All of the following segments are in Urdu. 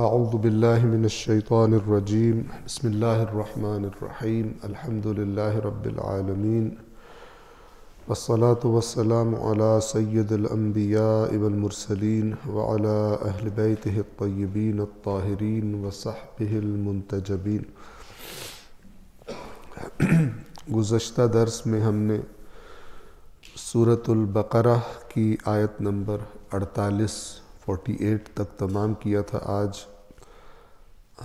اعوذ باللہ من الشیطان الرجیم بسم اللہ الرحمن الرحیم الحمد للہ رب العالمین والصلاة والسلام علی سید الانبیاء والمرسلین وعلی اہل بیتہ الطیبین الطاہرین وصحبہ المنتجبین۔ گزشتہ درس میں ہم نے سورۃ البقرہ کی آیت نمبر 48 تک تمام کیا تھا۔ آج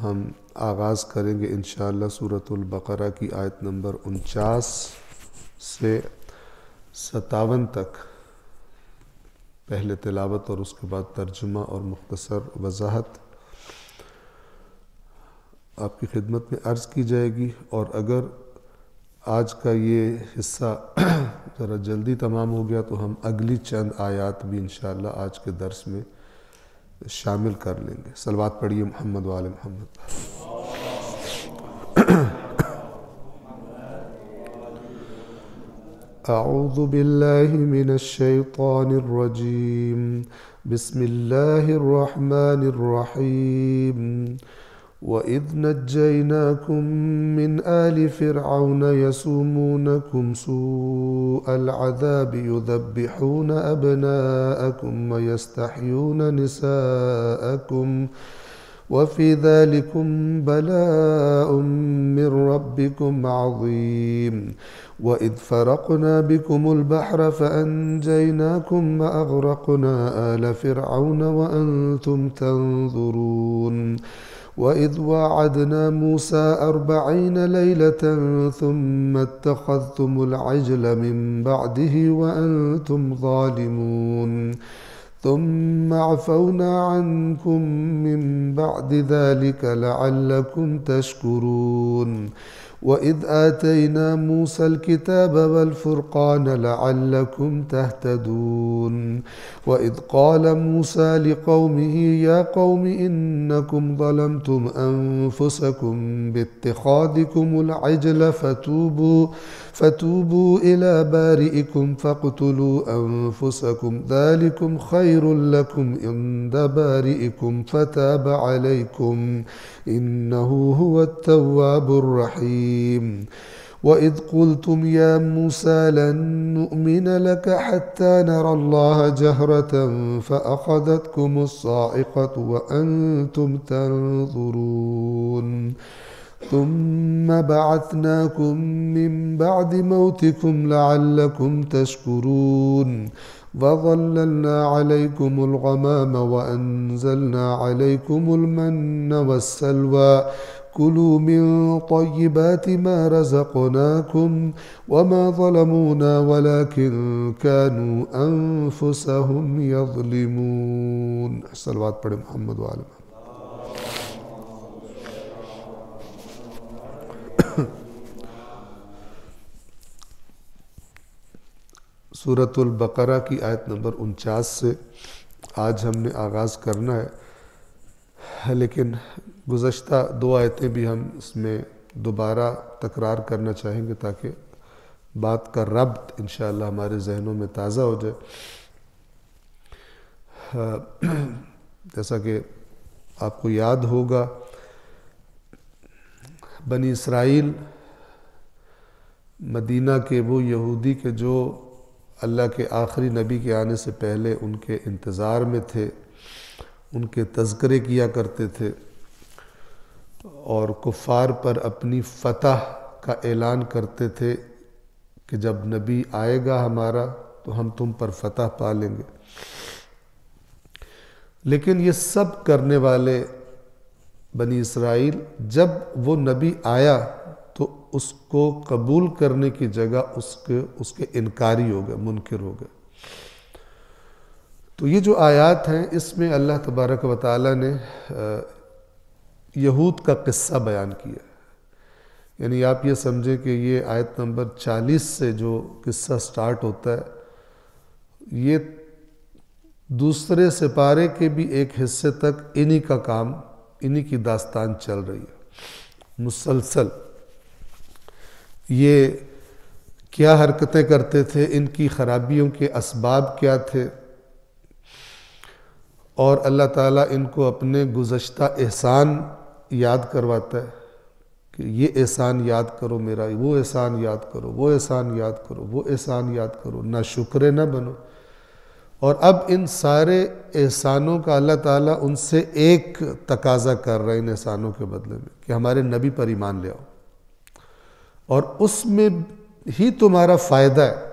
ہم آغاز کریں گے انشاءاللہ سورۃ البقرہ کی آیت نمبر 49 سے 57 تک، پہلے تلاوت اور اس کے بعد ترجمہ اور مختصر وضاحت آپ کی خدمت میں عرض کی جائے گی، اور اگر آج کا یہ حصہ ذرا جلدی تمام ہو گیا تو ہم اگلی چند آیات بھی انشاءاللہ آج کے درس میں شامل کر لیں گے۔ صلوات پڑھیے محمد و آل محمد۔ اعوذ باللہ من الشیطان الرجیم بسم اللہ الرحمن الرحیم۔ وَإِذْ نَجَّيْنَاكُمْ مِنْ آلِ فِرْعَوْنَ يَسُومُونَكُمْ سُوءَ الْعَذَابِ يُذَبِّحُونَ أَبْنَاءَكُمْ وَيَسْتَحْيُونَ نِسَاءَكُمْ وَفِي ذَلِكُمْ بَلَاءٌ مِّن رَّبِّكُمْ عَظِيمٌ۔ وَإِذْ فَرَقْنَا بِكُمُ الْبَحْرَ فَأَنْجَيْنَاكُمْ وَأَغْرَقْنَا آلَ فِرْعَوْنَ وَأَنْتُمْ تَنظُرُونَ۔ وَإِذْ وَاعَدْنَا مُوسَىٰ 40 لَيْلَةً ثُمَّ اتَّخَذْتُمُ الْعِجْلَ مِن بَعْدِهِ وَأَنْتُمْ ظَالِمُونَ ثُمَّ عَفَوْنَا عَنْكُمْ مِن بَعْدِ ذَلِكَ لَعَلَّكُمْ تَشْكُرُونَ۔ وَإِذْ آتَيْنَا مُوسَى الْكِتَابَ وَالْفُرْقَانَ لَعَلَّكُمْ تَهْتَدُونَ۔ وَإِذْ قَالَ مُوسَى لِقَوْمِهِ يَا قَوْمِ إِنَّكُمْ ظَلَمْتُمْ أَنفُسَكُمْ بِاتِّخَاذِكُمُ الْعِجْلَ فَتُوبُوا إِلَى بَارِئِكُمْ فَاقْتُلُوا أَنفُسَكُمْ ذَلِكُمْ خَيْرٌ لَكُمْ عِندَ بَارِئِكُمْ فَتَابَ عَلَيْكُمْ إِنَّهُ هُوَ التَّوَّابُ الرَّحِيمُ۔ وَإِذْ قُلْتُمْ يَا مُوسَىٰ لَن نُّؤْمِنَ لَكَ حَتَّىٰ نَرَى اللَّهَ جَهْرَةً فَأَخَذَتْكُمُ الصَّاعِقَةُ وَأَنْتُمْ تَنظُرُونَ ثُمَّ بَعَثْنَاكُم مِّن بَعْدِ مَوْتِكُمْ لَعَلَّكُمْ تَشْكُرُونَ۔ وَظَلَّلْنَا عَلَيْكُمُ الْغَمَامَ وَأَنزَلْنَا عَلَيْكُمُ الْمَنَّ وَالسَّلْوَىٰ كُلُوا مِن طَيِّبَاتِ مَا رَزَقْنَاكُمْ وَمَا ظَلَمُونَا وَلَٰكِن كَانُوا أَنفُسَهُمْ يَظْلِمُونَ۔ صلوات پڑھیں محمد و آل محمد۔ سورۃ البقرہ کی آیت نمبر 49 سے آج ہم نے آغاز کرنا ہے، لیکن گزشتہ 2 آیتیں بھی ہم اس میں دوبارہ تکرار کرنا چاہیں گے تاکہ بات کا ربط انشاءاللہ ہمارے ذہنوں میں تازہ ہو جائے۔ جیسا کہ آپ کو یاد ہوگا، بنی اسرائیل مدینہ کے وہ یہودی کے جو اللہ کے آخری نبی کے آنے سے پہلے ان کے انتظار میں تھے، ان کے تذکرے کیا کرتے تھے اور کفار پر اپنی فتح کا اعلان کرتے تھے کہ جب نبی آئے گا ہمارا تو ہم تم پر فتح پا لیں گے۔ لیکن یہ سب کرنے والے بنی اسرائیل جب وہ نبی آیا تو اس کو قبول کرنے کی جگہ اس کے انکاری ہو گئے، منکر ہو گئے۔ تو یہ جو آیات ہیں اس میں اللہ تبارک و تعالیٰ نے یہود کا قصہ بیان کیا ہے۔ یعنی آپ یہ سمجھیں کہ یہ آیت نمبر 40 سے جو قصہ سٹارٹ ہوتا ہے، یہ دوسرے سپارے کے بھی ایک حصے تک انہی کا کام، انہی کی داستان چل رہی ہے مسلسل۔ یہ کیا حرکتیں کرتے تھے، ان کی خرابیوں کے اسباب کیا تھے، اور اللہ تعالیٰ ان کو اپنے گزشتہ احسان یاد کرواتا ہے کہ یہ احسان یاد کرو میرا، وہ احسان یاد کرو، وہ احسان یاد کرو، وہ احسان یاد کرو، نہ شکر نہ بنو۔ اور اب ان سارے احسانوں کا اللہ تعالیٰ ان سے ایک تقاضا کر رہا ہے ان احسانوں کے بدلے میں کہ ہمارے نبی پر ایمان لے آؤ، اور اس میں ہی تمہارا فائدہ ہے،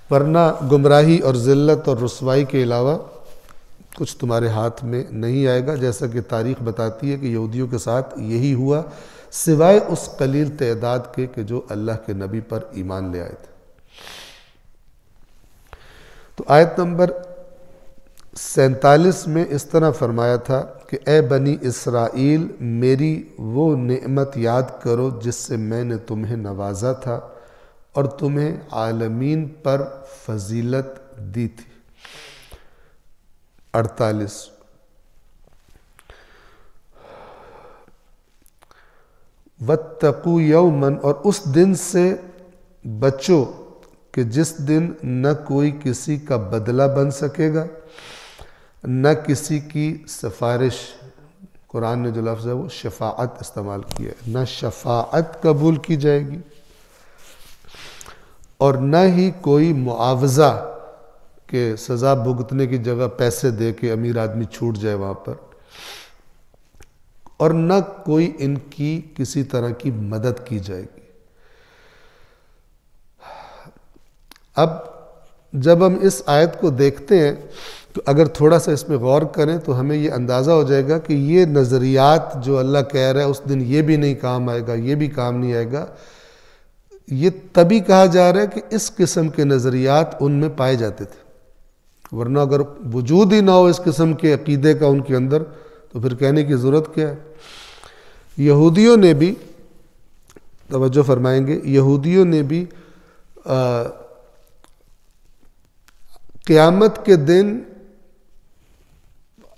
ورنہ گمراہی اور ذلت اور رسوائی کے علاوہ کچھ تمہارے ہاتھ میں نہیں آئے گا، جیسا کہ تاریخ بتاتی ہے کہ یہودیوں کے ساتھ یہی ہوا، سوائے اس قلیل تعداد کے کہ جو اللہ کے نبی پر ایمان لے آئے تھے۔ تو آیت نمبر 47 میں اس طرح فرمایا تھا کہ اے بنی اسرائیل، میری وہ نعمت یاد کرو جس سے میں نے تمہیں نوازا تھا اور تمہیں عالمین پر فضیلت دی تھی۔ 48 وَاتَّقُوا يَوْمًا، اور اس دن سے بچو کہ جس دن نہ کوئی کسی کا بدلہ بن سکے گا، نہ کسی کی سفارش، قرآن نے جو لفظ ہے وہ شفاعت استعمال کیا ہے، نہ شفاعت قبول کی جائے گی، اور نہ ہی کوئی معاوضہ کہ سزا بھگتنے کی جگہ پیسے دے کے امیر آدمی چھوٹ جائے وہاں پر، اور نہ کوئی ان کی کسی طرح کی مدد کی جائے گی۔ اب جب ہم اس آیت کو دیکھتے ہیں تو اگر تھوڑا سا اس میں غور کریں تو ہمیں یہ اندازہ ہو جائے گا کہ یہ نظریات جو اللہ کہہ رہا ہے اس دن یہ بھی نہیں کام آئے گا، یہ بھی کام نہیں آئے گا، یہ تبھی کہا جا رہا ہے کہ اس قسم کے نظریات ان میں پائے جاتے تھے، ورنہ اگر وجود ہی نہ ہو اس قسم کے عقیدے کا ان کے اندر تو پھر کہنے کی ضرورت کیا ہے۔ یہودیوں نے بھی، توجہ فرمائیں گے، یہودیوں نے بھی قیامت کے دن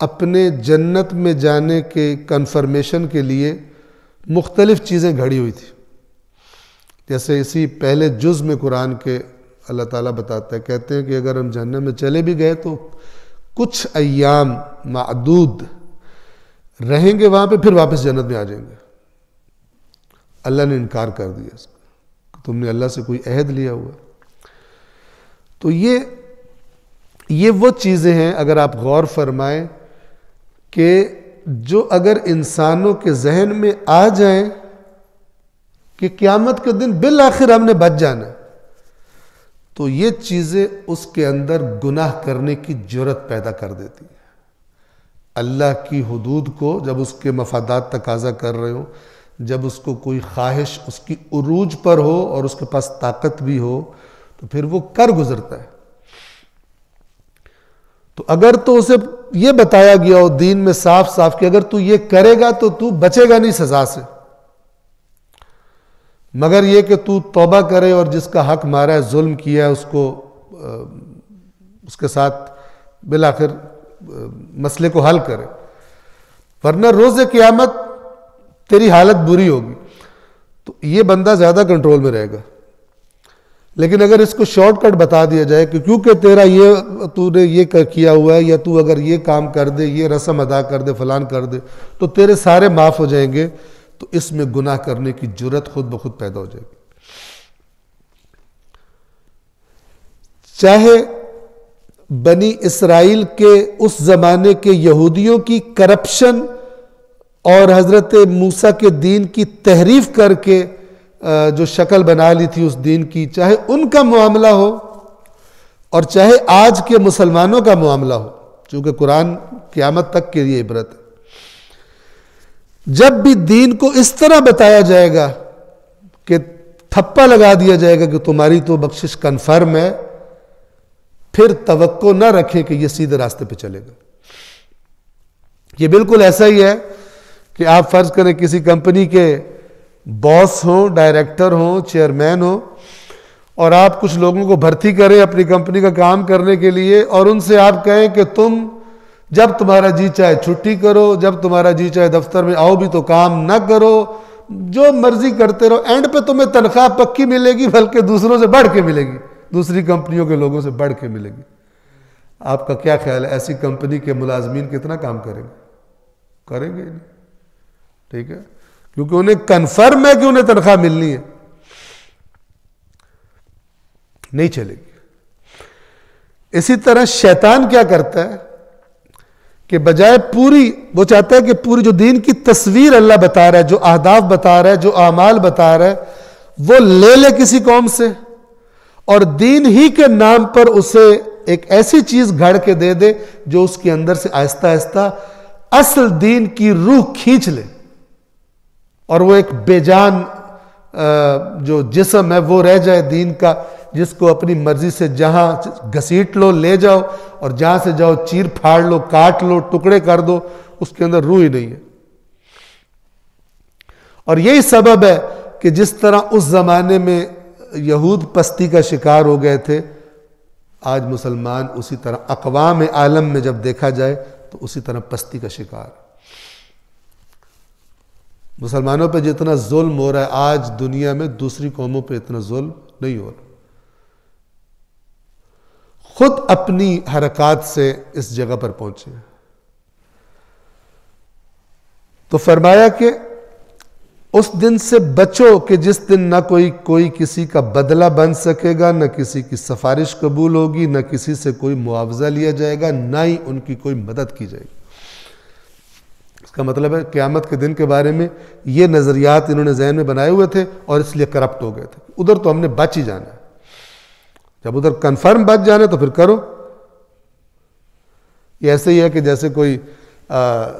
اپنے جنت میں جانے کے کنفرمیشن کے لیے مختلف چیزیں گھڑی ہوئی تھی، جیسے اسی پہلے جز میں قرآن کے اللہ تعالیٰ بتاتا ہے، کہتے ہیں کہ اگر ہم جہنم میں چلے بھی گئے تو کچھ ایام معدود رہیں گے وہاں پہ، پھر واپس جنت میں آ جائیں گے۔ اللہ نے انکار کر دیا اس کا، تم نے اللہ سے کوئی عہد لیا ہوا۔ تو یہ وہ چیزیں ہیں اگر آپ غور فرمائیں کہ جو اگر انسانوں کے ذہن میں آ جائیں کہ قیامت کے دن بالآخر ہم نے بچ جانا ہے، تو یہ چیزیں اس کے اندر گناہ کرنے کی جرأت پیدا کر دیتی ہیں۔ اللہ کی حدود کو جب اس کے مفادات تقاضا کر رہے ہوں، جب اس کو کوئی خواہش اس کی عروج پر ہو اور اس کے پاس طاقت بھی ہو، تو پھر وہ کر گزرتا ہے۔ تو اگر تو اسے یہ بتایا گیا ہو دین میں صاف صاف کہ اگر تو یہ کرے گا تو تو بچے گا نہیں سزا سے، مگر یہ کہ تو توبہ کرے اور جس کا حق مارا ہے، ظلم کیا ہے، اس کو اس کے ساتھ بالآخر مسئلے کو حل کرے، ورنہ روز قیامت تیری حالت بری ہوگی۔ تو یہ بندہ زیادہ کنٹرول میں رہے گا۔ لیکن اگر اس کو شارٹ کٹ بتا دیا جائے کہ کیونکہ تیرا تو نے یہ کیا ہوا ہے، یا تو اگر یہ کام کر دے، یہ رسم ادا کر دے، فلان کر دے، تو تیرے سارے معاف ہو جائیں گے، تو اس میں گناہ کرنے کی جرأت خود بخود پیدا ہو جائے گی۔ چاہے بنی اسرائیل کے اس زمانے کے یہودیوں کی کرپشن اور حضرت موسیٰ کے دین کی تحریف کر کے جو شکل بنا لی تھی اس دین کی، چاہے ان کا معاملہ ہو اور چاہے آج کے مسلمانوں کا معاملہ ہو، چونکہ قرآن قیامت تک کے لیے عبرت ہے۔ جب بھی دین کو اس طرح بتایا جائے گا کہ تھپا لگا دیا جائے گا کہ تمہاری تو بخشش کنفرم ہے، پھر توقع نہ رکھیں کہ یہ سیدھے راستے پہ چلے گا۔ یہ بالکل ایسا ہی ہے کہ آپ فرض کریں کسی کمپنی کے باس ہوں، ڈائریکٹر ہوں، چیئرمین ہوں، اور آپ کچھ لوگوں کو بھرتی کریں اپنی کمپنی کا کام کرنے کے لیے، اور ان سے آپ کہیں کہ تم جب تمہارا جی چاہے چھٹی کرو، جب تمہارا جی چاہے دفتر میں آؤ بھی تو کام نہ کرو، جو مرضی کرتے رہو، اینڈ پہ تمہیں تنخواہ پکی ملے گی، بلکہ دوسروں سے بڑھ کے ملے گی، دوسری کمپنیوں کے لوگوں سے بڑھ کے ملے گی۔ آپ کا کیا خیال ہے ایسی کمپنی کے ملازمین کتنا کام کریں گے؟ کریں گے نہیں. ٹھیک ہے، کیونکہ انہیں کنفرم ہے کہ انہیں تنخواہ ملنی ہے، نہیں چلے گی. اسی طرح شیطان کیا کرتا ہے کہ بجائے وہ چاہتا ہے کہ پوری جو دین کی تصویر اللہ بتا رہا ہے، جو اہداف بتا رہا ہے، جو اعمال بتا رہا ہے، وہ لے کسی قوم سے اور دین ہی کے نام پر اسے ایک ایسی چیز گھڑ کے دے دے جو اس کے اندر سے آہستہ آہستہ اصل دین کی روح کھینچ لے، اور وہ ایک بے جان جو جسم ہے وہ رہ جائے دین کا، جس کو اپنی مرضی سے جہاں گھسیٹ لو لے جاؤ، اور جہاں سے جاؤ چیر پھاڑ لو، کاٹ لو، ٹکڑے کر دو، اس کے اندر روح ہی نہیں ہے. اور یہی سبب ہے کہ جس طرح اس زمانے میں یہود پستی کا شکار ہو گئے تھے، آج مسلمان اسی طرح اقوام عالم میں جب دیکھا جائے تو اسی طرح پستی کا شکار. مسلمانوں پہ جتنا ظلم ہو رہا ہے آج دنیا میں، دوسری قوموں پہ اتنا ظلم نہیں ہو رہا. خود اپنی حرکات سے اس جگہ پر پہنچے. تو فرمایا کہ اس دن سے بچو کہ جس دن نہ کوئی کسی کا بدلہ بن سکے گا، نہ کسی کی سفارش قبول ہوگی، نہ کسی سے کوئی معاوضہ لیا جائے گا، نہ ہی ان کی کوئی مدد کی جائے گی. اس کا مطلب ہے قیامت کے دن کے بارے میں یہ نظریات انہوں نے ذہن میں بنائے ہوئے تھے اور اس لیے کرپٹ ہو گئے تھے. ادھر تو ہم نے بچ ہی جانا ہے، جب ادھر کنفرم بچ جانا تو پھر کرو. یہ ایسے ہی ہے کہ جیسے کوئی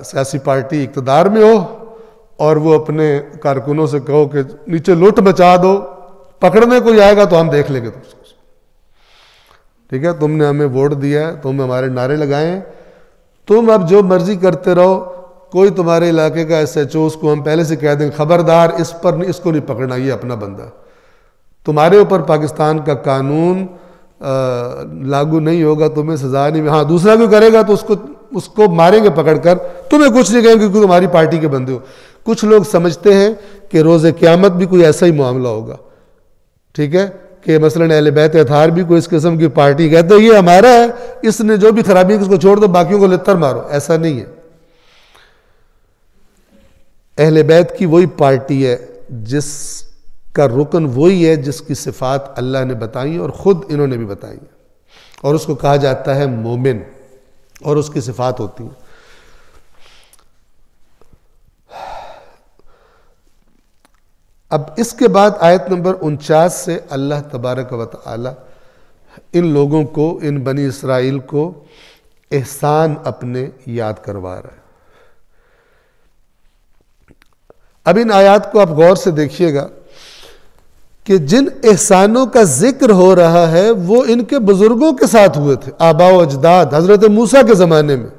سیاسی پارٹی اقتدار میں ہو اور وہ اپنے کارکنوں سے کہو کہ نیچے لوٹ مچا دو، پکڑنے کوئی آئے گا تو ہم دیکھ لیں گے. ٹھیک ہے، تم نے ہمیں ووٹ دیا ہے، تم ہمارے نعرے لگائے ہیں، تم اب جو مرضی کرتے رہو. کوئی تمہارے علاقے کا ایس ایچ او، اس کو ہم پہلے سے کہہ دیں خبردار اس کو نہیں پکڑنا، یہ اپنا بندہ. تمہارے اوپر پاکستان کا قانون لاگو نہیں ہوگا، تمہیں سزا نہیں. ہاں دوسرا کوئی کرے گا تو اس کو ماریں گے پکڑ کر، تمہیں کچھ نہیں کہیں گے کیونکہ تمہاری پارٹی کے بندے ہو. کچھ لوگ سمجھتے ہیں کہ روز قیامت بھی کوئی ایسا ہی معاملہ ہوگا. ٹھیک ہے، کہ مثلا اہل بیت اطہار بھی کوئی اس قسم کی پارٹی کہتے ہیں یہ ہمارا ہے، اس نے جو بھی خرابی ہے اس کو چھوڑ دو، باقیوں کو لتر مارو. ایسا نہیں ہے. اہل بیت کی وہی پارٹی ہے جس کا رکن وہی ہے جس کی صفات اللہ نے بتائی اور خود انہوں نے بھی بتائی، اور اس کو کہا جاتا ہے مومن، اور اس کی صفات ہوتی ہیں. اب اس کے بعد آیت نمبر 49 سے اللہ تبارک و تعالی ان لوگوں کو، ان بنی اسرائیل کو احسان اپنے یاد کروا رہا ہے. اب ان آیات کو آپ غور سے دیکھیے گا کہ جن احسانوں کا ذکر ہو رہا ہے وہ ان کے بزرگوں کے ساتھ ہوئے تھے، آباء و اجداد، حضرت موسیٰ کے زمانے میں.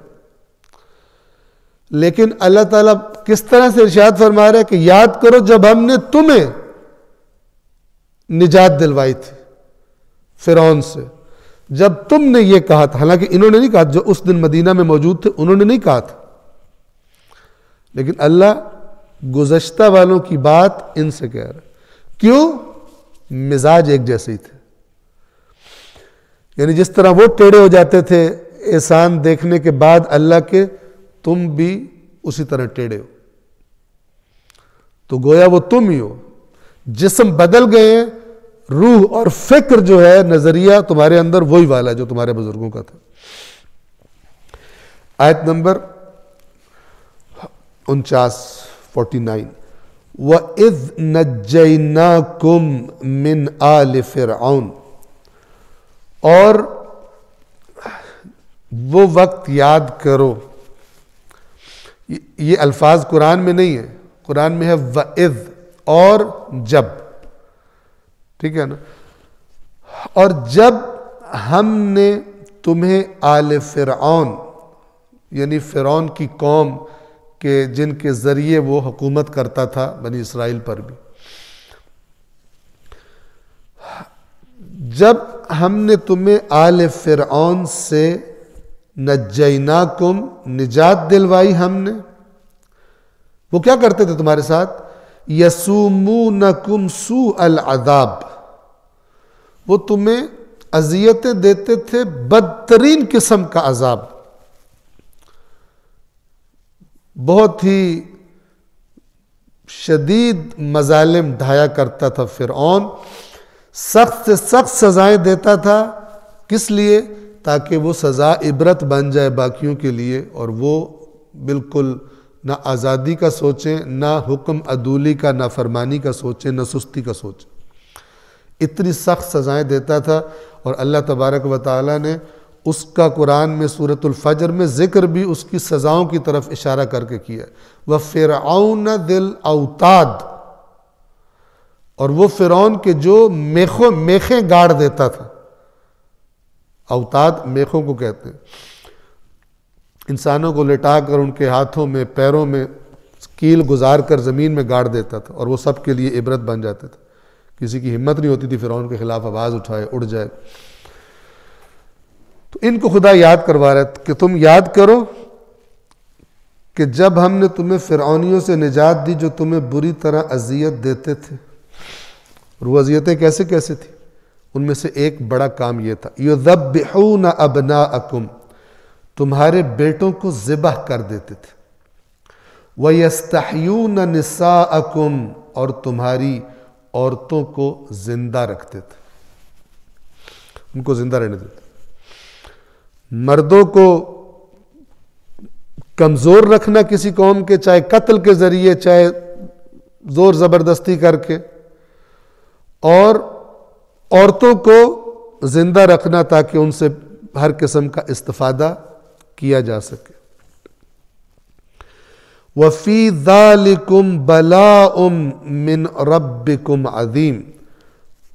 لیکن اللہ تعالیٰ کس طرح سے ارشاد فرما رہا ہے کہ یاد کرو جب ہم نے تمہیں نجات دلوائی تھی فرعون سے، جب تم نے یہ کہا تھا. حالانکہ انہوں نے نہیں کہا، جو اس دن مدینہ میں موجود تھے انہوں نے نہیں کہا تھا، لیکن اللہ گزشتہ والوں کی بات ان سے کہہ رہا ہے. کیوں؟ مزاج ایک جیسے ہی تھے. یعنی جس طرح وہ ٹیڑے ہو جاتے تھے احسان دیکھنے کے بعد اللہ کے، تم بھی اسی طرح ٹیڑے ہو. تو گویا وہ تم ہی ہو. جسم بدل گئے ہیں، روح اور فکر جو ہے، نظریہ تمہارے اندر وہی والا جو تمہارے بزرگوں کا تھا. آیت نمبر 49 وَإِذْ نَجَّيْنَاكُمْ مِنْ آلِ فِرْعَوْنَ، اور وہ وقت یاد کرو. یہ الفاظ قرآن میں نہیں ہے، قرآن میں ہے وَإِذْ، اور جب. ٹھیک ہے نا؟ اور جب ہم نے تمہیں آل فرعون، یعنی فرعون کی قوم کہ جن کے ذریعے وہ حکومت کرتا تھا بنی اسرائیل پر بھی، جب ہم نے تمہیں آل فرعون سے نجیناکم، نجات دلوائی ہم نے. وہ کیا کرتے تھے تمہارے ساتھ؟ یسومونکم سوء العذاب، وہ تمہیں اذیتیں دیتے تھے، بدترین قسم کا عذاب، بہت ہی شدید مظالم ڈھایا کرتا تھا فرعون، سخت سے سخت سزائیں دیتا تھا. کس لیے؟ تاکہ وہ سزا عبرت بن جائے باقیوں کے لیے، اور وہ بالکل نہ آزادی کا سوچیں، نہ حکم عدولی کا، نہ فرمانی کا سوچیں، نہ سستی کا سوچیں. اتنی سخت سزائیں دیتا تھا. اور اللہ تبارک و تعالیٰ نے اس کا قرآن میں سورۃ الفجر میں ذکر بھی اس کی سزاؤں کی طرف اشارہ کر کے کیا. وَفِرْعَوْنَ ذِی الْأَوْتَادِ، اور وہ فرعون کے جو میخیں گاڑ دیتا تھا. اوتاد میخوں کو کہتے ہیں، انسانوں کو لٹا کر ان کے ہاتھوں میں پیروں میں کیل گزار کر زمین میں گاڑ دیتا تھا، اور وہ سب کے لیے عبرت بن جاتے تھے. کسی کی ہمت نہیں ہوتی تھی فرعون کے خلاف آواز اٹھائے، اڑ جائے. تو ان کو خدا یاد کروا رہا ہے کہ تم یاد کرو کہ جب ہم نے تمہیں فرعونیوں سے نجات دی جو تمہیں بری طرح اذیت دیتے تھے. اور وہ اذیتیں کیسے کیسے تھیں؟ ان میں سے ایک بڑا کام یہ تھا، یذبحون ابناءکم، تمہارے بیٹوں کو ذبح کر دیتے تھے. ویستحیون نساءکم، اور تمہاری عورتوں کو زندہ رکھتے تھے، ان کو زندہ رہنے دیتے. مردوں کو کمزور رکھنا کسی قوم کے، چاہے قتل کے ذریعے، چاہے زور زبردستی کر کے، اور عورتوں کو زندہ رکھنا تاکہ ان سے ہر قسم کا استفادہ کیا جا سکے. وَفِي ذَلِكُمْ بَلَاءٌ مِّن رَبِّكُمْ عَظِيمٌ،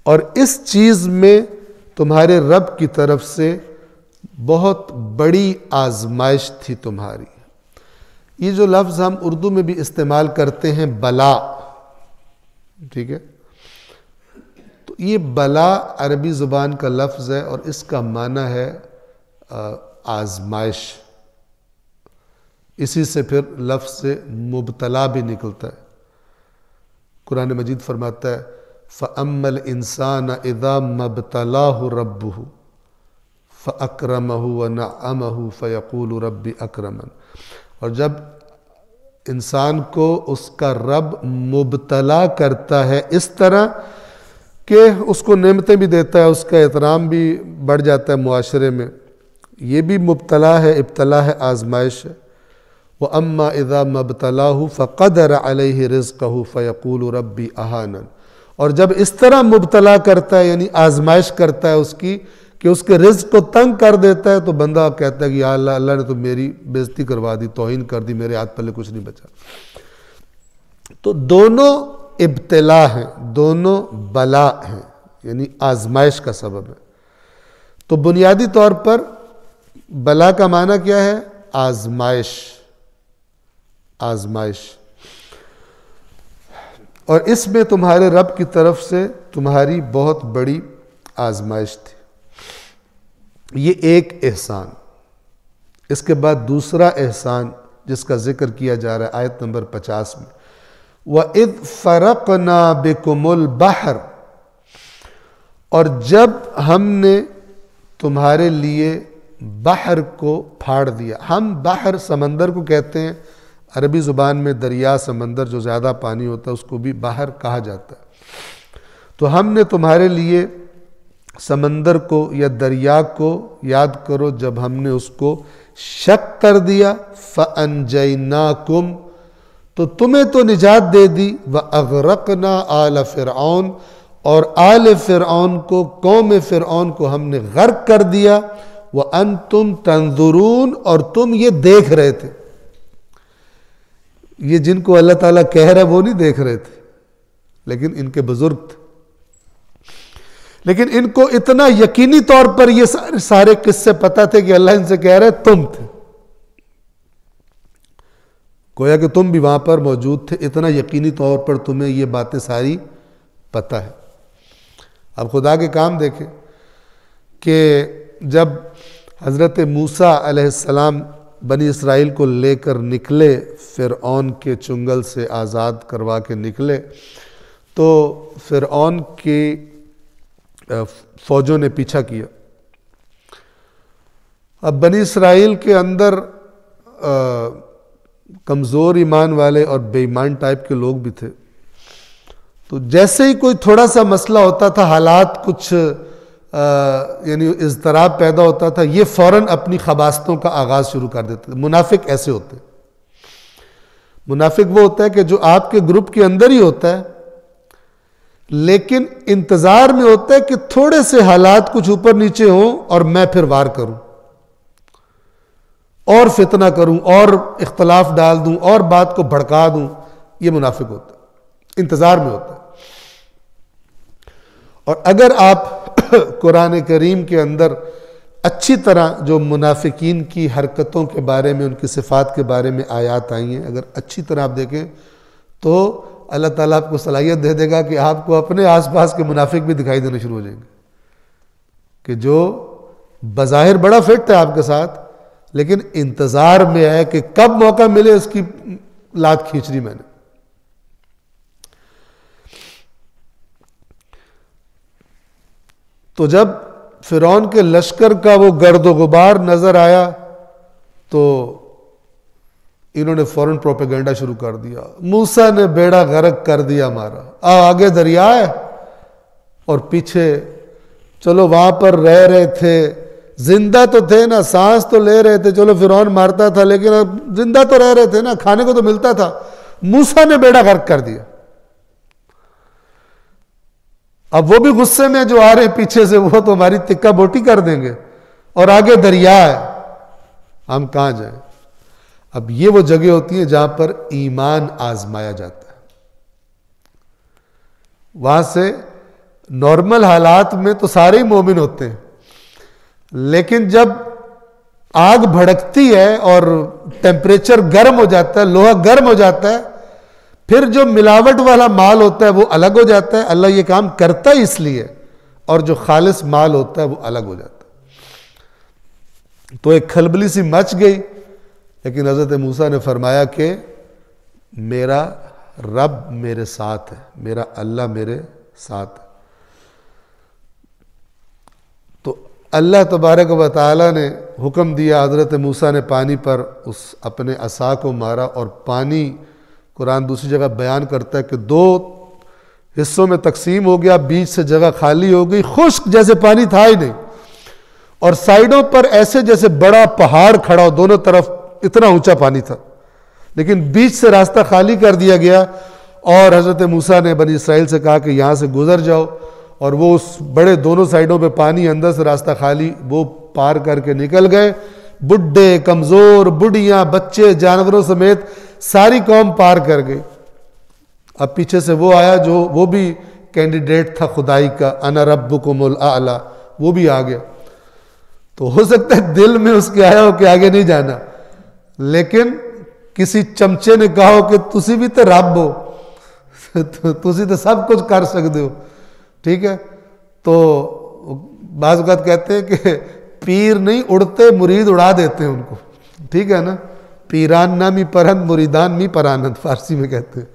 اور اس چیز میں تمہارے رب کی طرف سے بہت بڑی آزمائش تھی تمہاری. یہ جو لفظ ہم اردو میں بھی استعمال کرتے ہیں بلا، ٹھیک ہے، تو یہ بلا عربی زبان کا لفظ ہے، اور اس کا معنی ہے آزمائش. اسی سے پھر لفظ سے مبتلا بھی نکلتا ہے. قرآن مجید فرماتا ہے فَأَمَّا الْإِنسَانَ إِذَا مَبْتَلَاهُ رَبُّهُ فَأَكْرَمَهُ وَنَعَّمَهُ فَيَقُولُ رَبِّ أَكْرَمَنِ، اور جب انسان کو اس کا رب مبتلا کرتا ہے اس طرح کہ اس کو نعمتیں بھی دیتا ہے، اس کا احترام بھی بڑھ جاتا ہے معاشرے میں، یہ بھی مبتلا ہے، ابتلا ہے، آزمائش ہے. وَأَمَّا إِذَا مَبْتَلَاهُ فَقَدَرَ عَلَيْهِ رِزْقَهُ فَيَقُولُ رَبِّ أَهَانَنِ، اور جب اس طرح مبتلا کرتا ہے، یعنی آزمائش کرتا ہے اس کی کہ اس کے رزق کو تنگ کر دیتا ہے، تو بندہ کہتا ہے کہ یا اللہ، اللہ نے تو میری بےزتی کروا دی، توہین کر دی، میرے ہاتھ پلے کچھ نہیں بچا. تو دونوں ابتلا ہیں، دونوں بلا ہیں، یعنی آزمائش کا سبب ہے. تو بنیادی طور پر بلا کا معنی کیا ہے؟ آزمائش. آزمائش. اور اس میں تمہارے رب کی طرف سے تمہاری بہت بڑی آزمائش تھی. یہ ایک احسان. اس کے بعد دوسرا احسان جس کا ذکر کیا جا رہا ہے آیت نمبر 50 میں، وَإِذْ فَرَقْنَا بِكُمُ الْبَحْرَ، اور جب ہم نے تمہارے لیے بحر کو پھاڑ دیا. ہم بحر سمندر کو کہتے ہیں، عربی زبان میں دریا، سمندر جو زیادہ پانی ہوتا ہے اس کو بھی بحر کہا جاتا ہے. تو ہم نے تمہارے لیے سمندر کو یا دریا کو یاد کرو جب ہم نے اس کو شق کر دیا. فَأَنْجَيْنَاكُمْ، تو تمہیں تو نجات دے دی. وَأَغْرَقْنَا آلَ فِرْعَوْنَ، اور آل فرعون کو، قوم فرعون کو ہم نے غرق کر دیا. وَأَنْتُمْ تَنْظُرُونَ، اور تم یہ دیکھ رہے تھے. یہ جن کو اللہ تعالیٰ کہہ رہا ہے وہ نہیں دیکھ رہے تھے، لیکن ان کے بزرگ تھے. لیکن ان کو اتنا یقینی طور پر یہ سارے قصے پتہ تھے کہ اللہ ان سے کہہ رہے تم تھے، گویا کہ تم بھی وہاں پر موجود تھے. اتنا یقینی طور پر تمہیں یہ باتیں ساری پتہ ہے. اب خدا کے کام دیکھیں کہ جب حضرت موسیٰ علیہ السلام بنی اسرائیل کو لے کر نکلے، فرعون کے چنگل سے آزاد کروا کے نکلے، تو فرعون کی فوجوں نے پیچھا کیا. اب بنی اسرائیل کے اندر کمزور ایمان والے اور بے ایمان ٹائپ کے لوگ بھی تھے. تو جیسے ہی کوئی تھوڑا سا مسئلہ ہوتا تھا، حالات کچھ یعنی اضطراب پیدا ہوتا تھا، یہ فوراً اپنی خباستوں کا آغاز شروع کر دیتے تھے. منافق ایسے ہوتے ہیں. منافق وہ ہوتا ہے کہ جو آپ کے گروپ کے اندر ہی ہوتا ہے، لیکن انتظار میں ہوتا ہے کہ تھوڑے سے حالات کچھ اوپر نیچے ہوں اور میں پھر وار کروں اور فتنہ کروں اور اختلاف ڈال دوں اور بات کو بھڑکا دوں. یہ منافق ہوتا ہے، انتظار میں ہوتا ہے. اور اگر آپ قرآن کریم کے اندر اچھی طرح جو منافقین کی حرکتوں کے بارے میں، ان کی صفات کے بارے میں آیات آئی ہیں، اگر اچھی طرح آپ دیکھیں تو اللہ تعالیٰ آپ کو صلاحیت دے دے گا کہ آپ کو اپنے آس پاس کے منافق بھی دکھائی دینے شروع ہو جائیں گے، کہ جو بظاہر بڑا فٹ ہے آپ کے ساتھ، لیکن انتظار میں ہے کہ کب موقع ملے اس کی لات کھینچنی میں نے. تو جب فرعون کے لشکر کا وہ گرد و غبار نظر آیا تو انہوں نے فوراً پروپیگنڈا شروع کر دیا. موسیٰ نے بیڑا غرق کر دیا ہمارا، آگے دریا ہے اور پیچھے چلو وہاں پر رہ رہے تھے، زندہ تو تھے نا، سانس تو لے رہے تھے. چلو فرعون مارتا تھا لیکن زندہ تو رہ رہے تھے نا، کھانے کو تو ملتا تھا. موسیٰ نے بیڑا غرق کر دیا. اب وہ بھی غصے میں جو آ رہے ہیں پیچھے سے، وہ تو ہماری تکہ بوٹی کر دیں گے، اور آگے دریا ہے، ہم کہاں جائیں. اب یہ وہ جگہ ہوتی ہیں جہاں پر ایمان آزمایا جاتا ہے. وہاں سے نارمل حالات میں تو سارے ہی مومن ہوتے ہیں، لیکن جب آگ بھڑکتی ہے اور ٹیمپریچر گرم ہو جاتا ہے، لوہا گرم ہو جاتا ہے، پھر جو ملاوٹ والا مال ہوتا ہے وہ الگ ہو جاتا ہے. اللہ یہ کام کرتا ہے اس لیے، اور جو خالص مال ہوتا ہے وہ الگ ہو جاتا ہے. تو ایک کھلبلی سی مچ گئی، لیکن حضرت موسیٰ نے فرمایا کہ میرا رب میرے ساتھ ہے، میرا اللہ میرے ساتھ ہے. تو اللہ تبارک و تعالیٰ نے حکم دیا، حضرت موسیٰ نے پانی پر اس اپنے عصا کو مارا، اور پانی قرآن دوسری جگہ بیان کرتا ہے کہ 2 حصوں میں تقسیم ہو گیا، بیچ سے جگہ خالی ہو گئی، خشک جیسے پانی تھا ہی نہیں، اور سائیڈوں پر ایسے جیسے بڑا پہاڑ کھڑا ہو، دونوں طرف اتنا اونچا پانی تھا، لیکن بیچ سے راستہ خالی کر دیا گیا. اور حضرت موسیٰ نے بنی اسرائیل سے کہا کہ یہاں سے گزر جاؤ، اور وہ اس بڑے دونوں سائیڈوں پہ پانی، اندر سے راستہ خالی، وہ پار کر کے نکل گئے. بڈھے، کمزور، بڑھیاں، بچے، جانوروں سمیت ساری قوم پار کر گئی. اب پیچھے سے وہ آیا جو وہ بھی کینڈیڈیٹ تھا خدائی کا، انا ربکم الاعلی، وہ بھی آ گیا. تو ہو سکتا ہے دل میں اس کے آیا ہو کہ آگے نہیں جانا، لیکن کسی چمچے نے کہا ہو کہ تسی بھی تو رب ہو، تسی تو سب کچھ کر سکتے ہو. ٹھیک ہے، تو بعض اوقات کہتے ہیں کہ پیر نہیں اڑتے، مرید اڑا دیتے ہیں ان کو. ٹھیک ہے نا، پیران نامی پرند مریدان می پرانند، فارسی میں کہتے ہیں.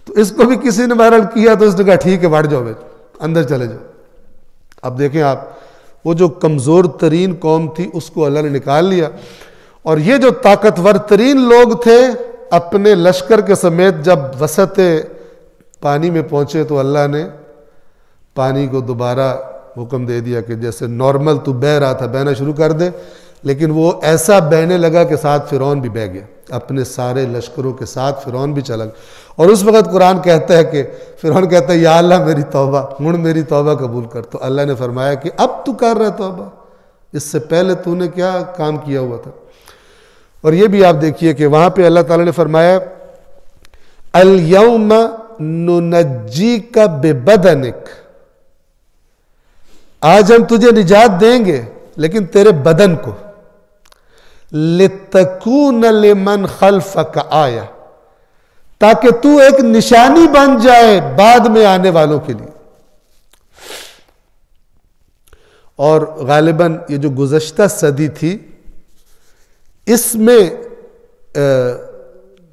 تو اس کو بھی کسی نے بہرحال کیا تو اس نے کہا ٹھیک ہے، بڑھ جاؤ بیٹھ، اندر چلے جاؤ. اب دیکھیں آپ، وہ جو کمزور ترین قوم تھی اس کو اللہ نے نکال لیا، اور یہ جو طاقتور ترین لوگ تھے اپنے لشکر کے سمیت جب وسط پانی میں پہنچے تو اللہ نے پانی کو دوبارہ حکم دے دیا کہ جیسے نارمل تو بہہ رہا تھا بہنا شروع کر دے. لیکن وہ ایسا بہنے لگا کہ ساتھ فرعون بھی بہہ گیا، اپنے سارے لشکروں کے ساتھ فرعون بھی چلا گیا. اور اس وقت قرآن کہتا ہے کہ فرعون کہتا ہے یا اللہ میری توبہ، ہن میری توبہ قبول کر. تو اللہ نے فرمایا کہ اب تو کر رہا توبہ، اس سے پہلے تو نے کیا کام کیا ہوا تھا. اور یہ بھی آپ دیکھیے کہ وہاں پہ اللہ تعالیٰ نے فرمایا الیوم ننجیک ببدنک، آج ہم تجھے نجات دیں گے لیکن تیرے بدن کو، لتکون لمن خلفک آیہ، تاکہ تو ایک نشانی بن جائے بعد میں آنے والوں کے لیے. اور غالباً یہ جو گزشتہ صدی تھی اس میں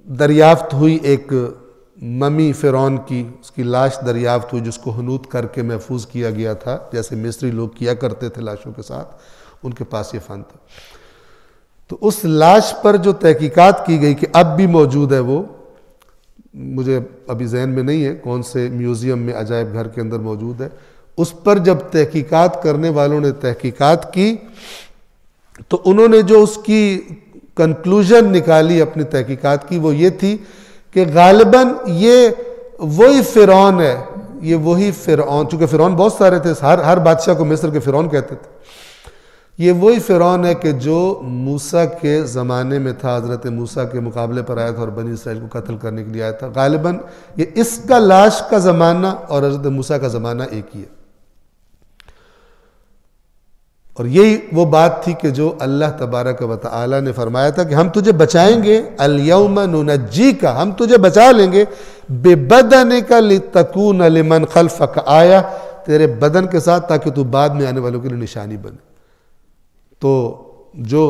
دریافت ہوئی ایک ممی فرعون کی، اس کی لاش دریافت ہوئی جس کو حنوط کر کے محفوظ کیا گیا تھا، جیسے مصری لوگ کیا کرتے تھے لاشوں کے ساتھ، ان کے پاس یہ فن تھا۔ تو اس لاش پر جو تحقیقات کی گئی کہ اب بھی موجود ہے، وہ مجھے ابھی ذہن میں نہیں ہے کون سے میوزیم میں عجائب گھر کے اندر موجود ہے، اس پر جب تحقیقات کرنے والوں نے تحقیقات کی تو انہوں نے جو اس کی کنکلوژن نکالی اپنی تحقیقات کی وہ یہ تھی کہ غالباً یہ وہی فرعون ہے، یہ وہی فرعون، چونکہ فرعون بہت سارے تھے، ہر بادشاہ کو مصر کے فرعون کہتے تھے، یہ وہی فرعون ہے کہ جو موسیٰ کے زمانے میں تھا، حضرت موسیٰ کے مقابلے پر آیا تھا اور بنی اسرائیل کو قتل کرنے کے لیے آیا تھا۔ غالباً یہ اس کا لاش کا زمانہ اور حضرت موسیٰ کا زمانہ ایک ہی ہے، اور یہی وہ بات تھی کہ جو اللہ تبارک و تعالی نے فرمایا تھا کہ ہم تجھے بچائیں گے، الیوم ننجیک، ہم تجھے بچا لیں گے، ببدنک لتکون لمن خلفک آیہ، تیرے بدن کے ساتھ تاکہ تو بعد میں آنے والوں کے لیے نشانی بنے۔ تو جو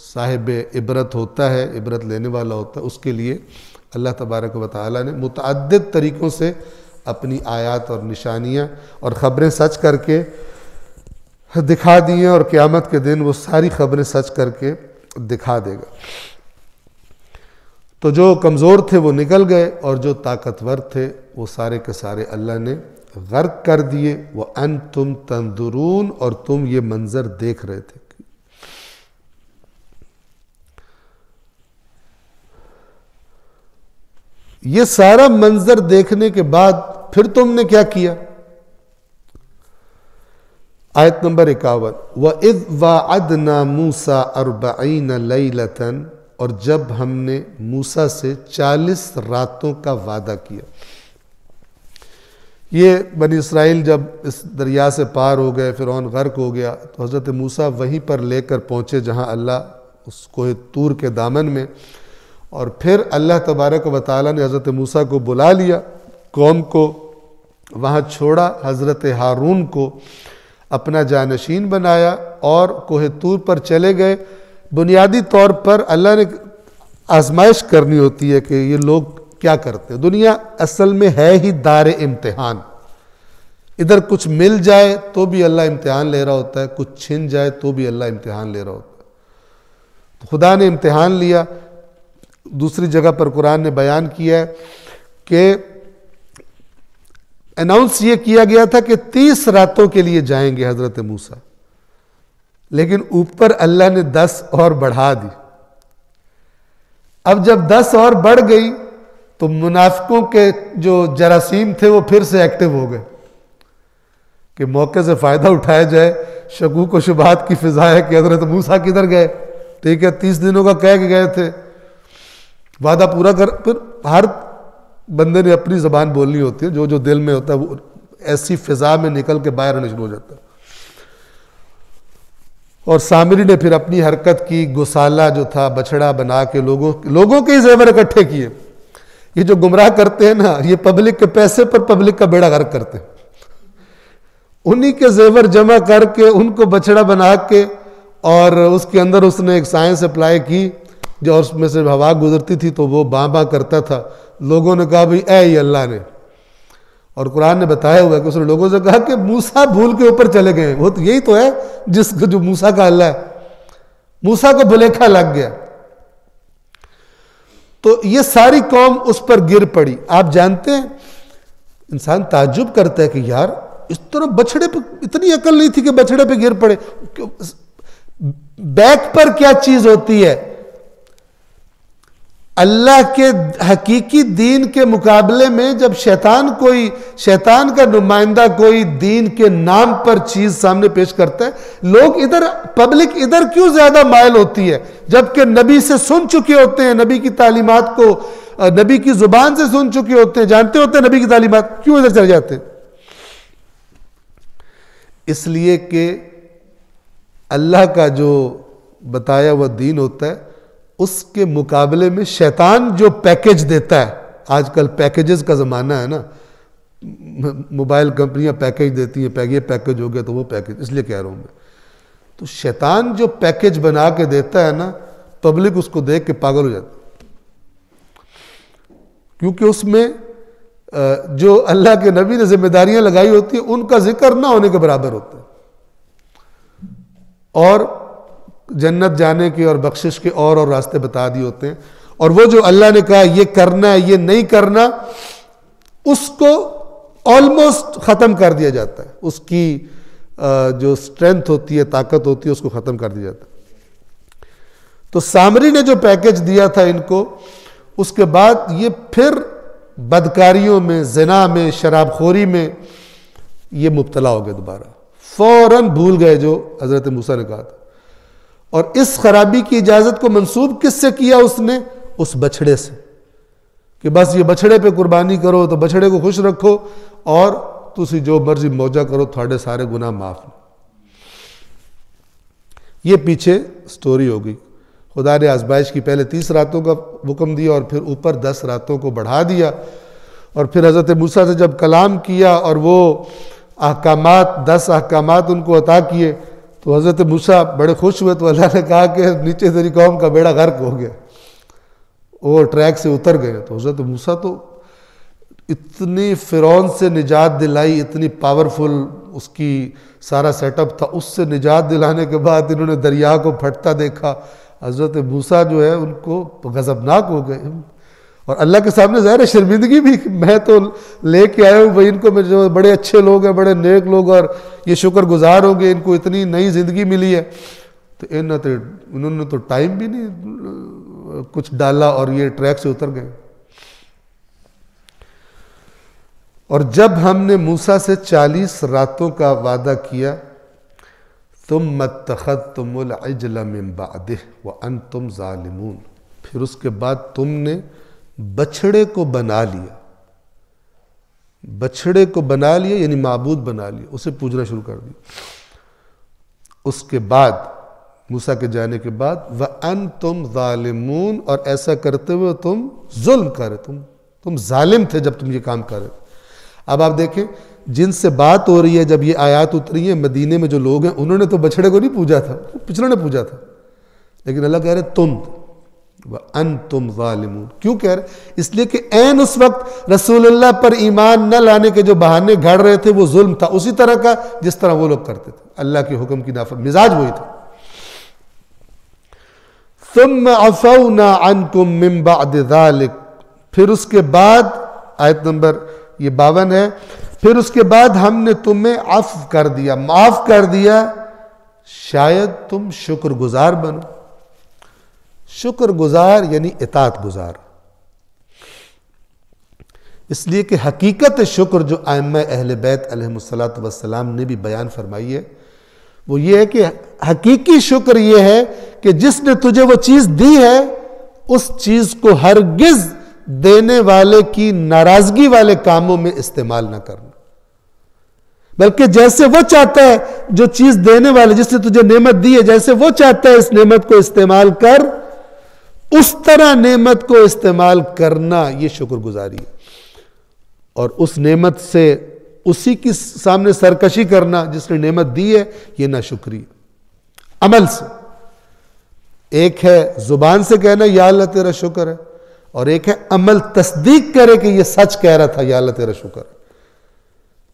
صاحب عبرت ہوتا ہے، عبرت لینے والا ہوتا ہے، اس کے لیے اللہ تبارک و تعالی نے متعدد طریقوں سے اپنی آیات اور نشانیاں اور خبریں سچ کر کے دکھا دی ہیں، اور قیامت کے دن وہ ساری خبریں سچ کر کے دکھا دے گا۔ تو جو کمزور تھے وہ نکل گئے، اور جو طاقتور تھے وہ سارے کے سارے اللہ نے غرق کر دیے۔ وَأَنْتُمْ تَنْظُرُونَ، اور تم یہ منظر دیکھ رہے تھے۔ یہ سارا منظر دیکھنے کے بعد پھر تم نے کیا کیا؟ آیت نمبر 51، وَإِذْ وَعَدْنَا مُوسَىٰ 40 لَيْلَةً، اور جب ہم نے موسیٰ سے 40 راتوں کا وعدہ کیا۔ یہ بنی اسرائیل جب اس دریا سے پار ہو گئے، فرعون غرق ہو گیا، تو حضرت موسیٰ وہیں پر لے کر پہنچے جہاں اللہ اس کوہ طور کے دامن میں، اور پھر اللہ تبارک و تعالی نے حضرت موسیٰ کو بلا لیا، قوم کو وہاں چھوڑا، حضرت ہارون کو اپنا جانشین بنایا اور کوہ طور پر چلے گئے۔ بنیادی طور پر اللہ نے آزمائش کرنی ہوتی ہے کہ یہ لوگ کیا کرتے ہیں۔ دنیا اصل میں ہے ہی دار امتحان، ادھر کچھ مل جائے تو بھی اللہ امتحان لے رہا ہوتا ہے، کچھ چھن جائے تو بھی اللہ امتحان لے رہا ہوتا ہے۔ تو خدا نے امتحان لیا۔ دوسری جگہ پر قرآن نے بیان کیا ہے کہ اناؤنس یہ کیا گیا تھا کہ 30 راتوں کے لیے جائیں گے حضرت موسیٰ، لیکن اوپر اللہ نے 10 اور بڑھا دی۔ اب جب 10 اور بڑھ گئی تو منافقوں کے جو جراثیم تھے وہ پھر سے ایکٹیو ہو گئے کہ موقع سے فائدہ اٹھایا جائے۔ شکوک و شبہات کی فضا ہے کہ حضرت موسیٰ کدھر گئے؟ ٹھیک ہے، 30 دنوں کا کہہ کے گئے تھے، وعدہ پورا کر۔ پھر ہر بندے نے اپنی زبان بولنی ہوتی ہے، جو دل میں ہوتا ہے وہ ایسی فضا میں نکل کے باہر آنے شروع ہو جاتا ہے۔ اور سامری نے پھر اپنی حرکت کی، گوسالہ جو تھا بچڑا بنا کے لوگوں کے ہی زیور اکٹھے کیے۔ یہ جو گمراہ کرتے ہیں نا، یہ پبلک کے پیسے پر پبلک کا بیڑا غرق کرتے ہیں۔ انہی کے زیور جمع کر کے ان کو بچڑا بنا کے، اور اس کے اندر اس نے ایک سائنس اپلائی کی جو اس میں سے ہوا گزرتی تھی تو وہ باں باں کرتا تھا۔ لوگوں نے کہا بھئی اے ہی اللہ نے، اور قرآن نے بتایا ہوا کہ اس نے لوگوں سے کہا کہ موسیٰ بھول کے اوپر چلے گئے، وہ تو یہی تو ہے جو موسیٰ کا اللہ ہے، موسیٰ کو بھلیکھا لگ گیا۔ تو یہ ساری قوم اس پر گر پڑی۔ آپ جانتے ہیں انسان تعجب کرتا ہے کہ یار اس طرح بچڑے پہ اتنی عقل نہیں تھی کہ بچڑے پہ گر پڑے۔ بیک پر کیا چیز ہوتی ہے؟ اللہ کے حقیقی دین کے مقابلے میں جب شیطان کا نمائندہ کوئی دین کے نام پر چیز سامنے پیش کرتا ہے، لوگ پبلک ادھر کیوں زیادہ مائل ہوتی ہے؟ جبکہ نبی سے سن چکے ہوتے ہیں، نبی کی تعلیمات کو نبی کی زبان سے سن چکے ہوتے ہیں، جانتے ہوتے ہیں نبی کی تعلیمات، کیوں ادھر چلے جاتے ہیں؟ اس لیے کہ اللہ کا جو بتایا ہوا دین ہوتا ہے، اس کے مقابلے میں شیطان جو پیکج دیتا ہے، آج کل پیکجز کا زمانہ ہے نا، موبائل کمپنیاں پیکج دیتی ہیں، یہ پیکج ہو گیا تو وہ پیکج، اس لیے کہہ رہا ہوں میں۔ تو شیطان جو پیکج بنا کے دیتا ہے نا، پبلک اس کو دیکھ کے پاگل ہو جاتی ہے کیونکہ اس میں جو اللہ کے نبی نے ذمہ داریاں لگائی ہوتی ہیں ان کا ذکر نہ ہونے کے برابر ہوتا ہے، اور جنت جانے کے اور بخشش کے اور راستے بتا دیے ہوتے ہیں، اور وہ جو اللہ نے کہا یہ کرنا ہے یہ نہیں کرنا، اس کو آلموسٹ ختم کر دیا جاتا ہے، اس کی جو اسٹرینتھ ہوتی ہے، طاقت ہوتی ہے، اس کو ختم کر دیا جاتا ہے۔ تو سامری نے جو پیکج دیا تھا ان کو، اس کے بعد یہ پھر بدکاریوں میں، زنا میں، شراب خوری میں یہ مبتلا ہو گئے، دوبارہ فوراً بھول گئے جو حضرت موسیٰ نے کہا تھا۔ اور اس خرابی کی اجازت کو منسوب کس سے کیا اس نے؟ اس بچھڑے سے، کہ بس یہ بچھڑے پہ قربانی کرو تو بچھڑے کو خوش رکھو اور تسی جو مرضی موجہ کرو، تھوڑے سارے گناہ معاف۔ یہ پیچھے سٹوری ہو گئی۔ خدا نے آزمائش کی پہلے 30 راتوں کا حکم دیا اور پھر اوپر 10 راتوں کو بڑھا دیا، اور پھر حضرت موسیٰ سے جب کلام کیا اور وہ احکامات 10 احکامات ان کو عطا کیے تو حضرت موسیٰ بڑے خوش ہوئے، تو اللہ نے کہا کہ نیچے تیری قوم کا بیڑا غرق ہو گیا، وہ ٹریک سے اتر گئے۔ تو حضرت موسیٰ تو اتنی فرعون سے نجات دلائی، اتنی پاورفل اس کی سارا سیٹ اپ تھا، اس سے نجات دلانے کے بعد انہوں نے دریا کو پھٹتا دیکھا، حضرت موسیٰ جو ہے ان کو غضبناک ہو گئے، اور اللہ کے سامنے ظاہر ہے شرمندگی بھی، میں تو لے کے آیا ہوں بھائی ان کو، میرے جو بڑے اچھے لوگ ہیں، بڑے نیک لوگ، اور یہ شکر گزار ہوں گے، ان کو اتنی نئی زندگی ملی ہے، تو انہوں نے تو ٹائم بھی نہیں کچھ ڈالا اور یہ ٹریک سے اتر گئے۔ اور جب ہم نے موسیٰ سے 40 راتوں کا وعدہ کیا، ثم اتخذتم العجل من بعدہ وانتم ظالمون، پھر اس کے بعد تم نے بچھڑے کو بنا لیا، بچھڑے کو بنا لیا یعنی معبود بنا لیا، اسے پوجنا شروع کر دیا۔ اس کے بعد موسیٰ کے جانے کے بعد وانتم ظالمون، اور ایسا کرتے ہوئے تم ظلم کر رہے، تم ظالم تھے جب تم یہ کام کر رہے۔ اب آپ دیکھیں جن سے بات ہو رہی ہے، جب یہ آیات اتری ہیں، مدینے میں جو لوگ ہیں انہوں نے تو بچھڑے کو نہیں پوجا تھا، پچھلوں نے پوجا تھا، لیکن اللہ کہہ رہے تم وَأَنْتُمْ ظَالِمُونَ۔ کیوں کہہ رہے؟ اس لیے کہ عین اس وقت رسول اللہ پر ایمان نہ لانے کے جو بہانے گھڑ رہے تھے وہ ظلم تھا، اسی طرح کا جس طرح وہ لوگ کرتے تھے، اللہ کے حکم کی نافرمانی، مزاج وہی تھا۔ ثُمَّ عَفَوْنَا عَنْكُمْ مِنْ بَعْدِ ذَلِكَ، پھر اس کے بعد، آیت نمبر یہ 52 ہے، پھر اس کے بعد ہم نے تمہیں عفو کر دیا، معاف کر دیا، شاید تم شکر گزار بنو۔ شکر گزار یعنی اطاعت گزار، اس لیے کہ حقیقت شکر جو ائمہ اہل بیت علیہ السلام نے بھی بیان فرمائی ہے، وہ یہ ہے کہ حقیقی شکر یہ ہے کہ جس نے تجھے وہ چیز دی ہے اس چیز کو ہرگز دینے والے کی ناراضگی والے کاموں میں استعمال نہ کرنا، بلکہ جیسے وہ چاہتا ہے، جو چیز دینے والے جس نے تجھے نعمت دی ہے، جیسے وہ چاہتا ہے اس نعمت کو استعمال کر، اس طرح نعمت کو استعمال کرنا، یہ شکر گزاری ہے۔ اور اس نعمت سے اسی کی سامنے سرکشی کرنا جس نے نعمت دی ہے، یہ ناشکری عمل سے۔ ایک ہے زبان سے کہنا یا اللہ تیرا شکر ہے، اور ایک ہے عمل تصدیق کرے کہ یہ سچ کہہ رہا تھا یا اللہ تیرا شکر ہے،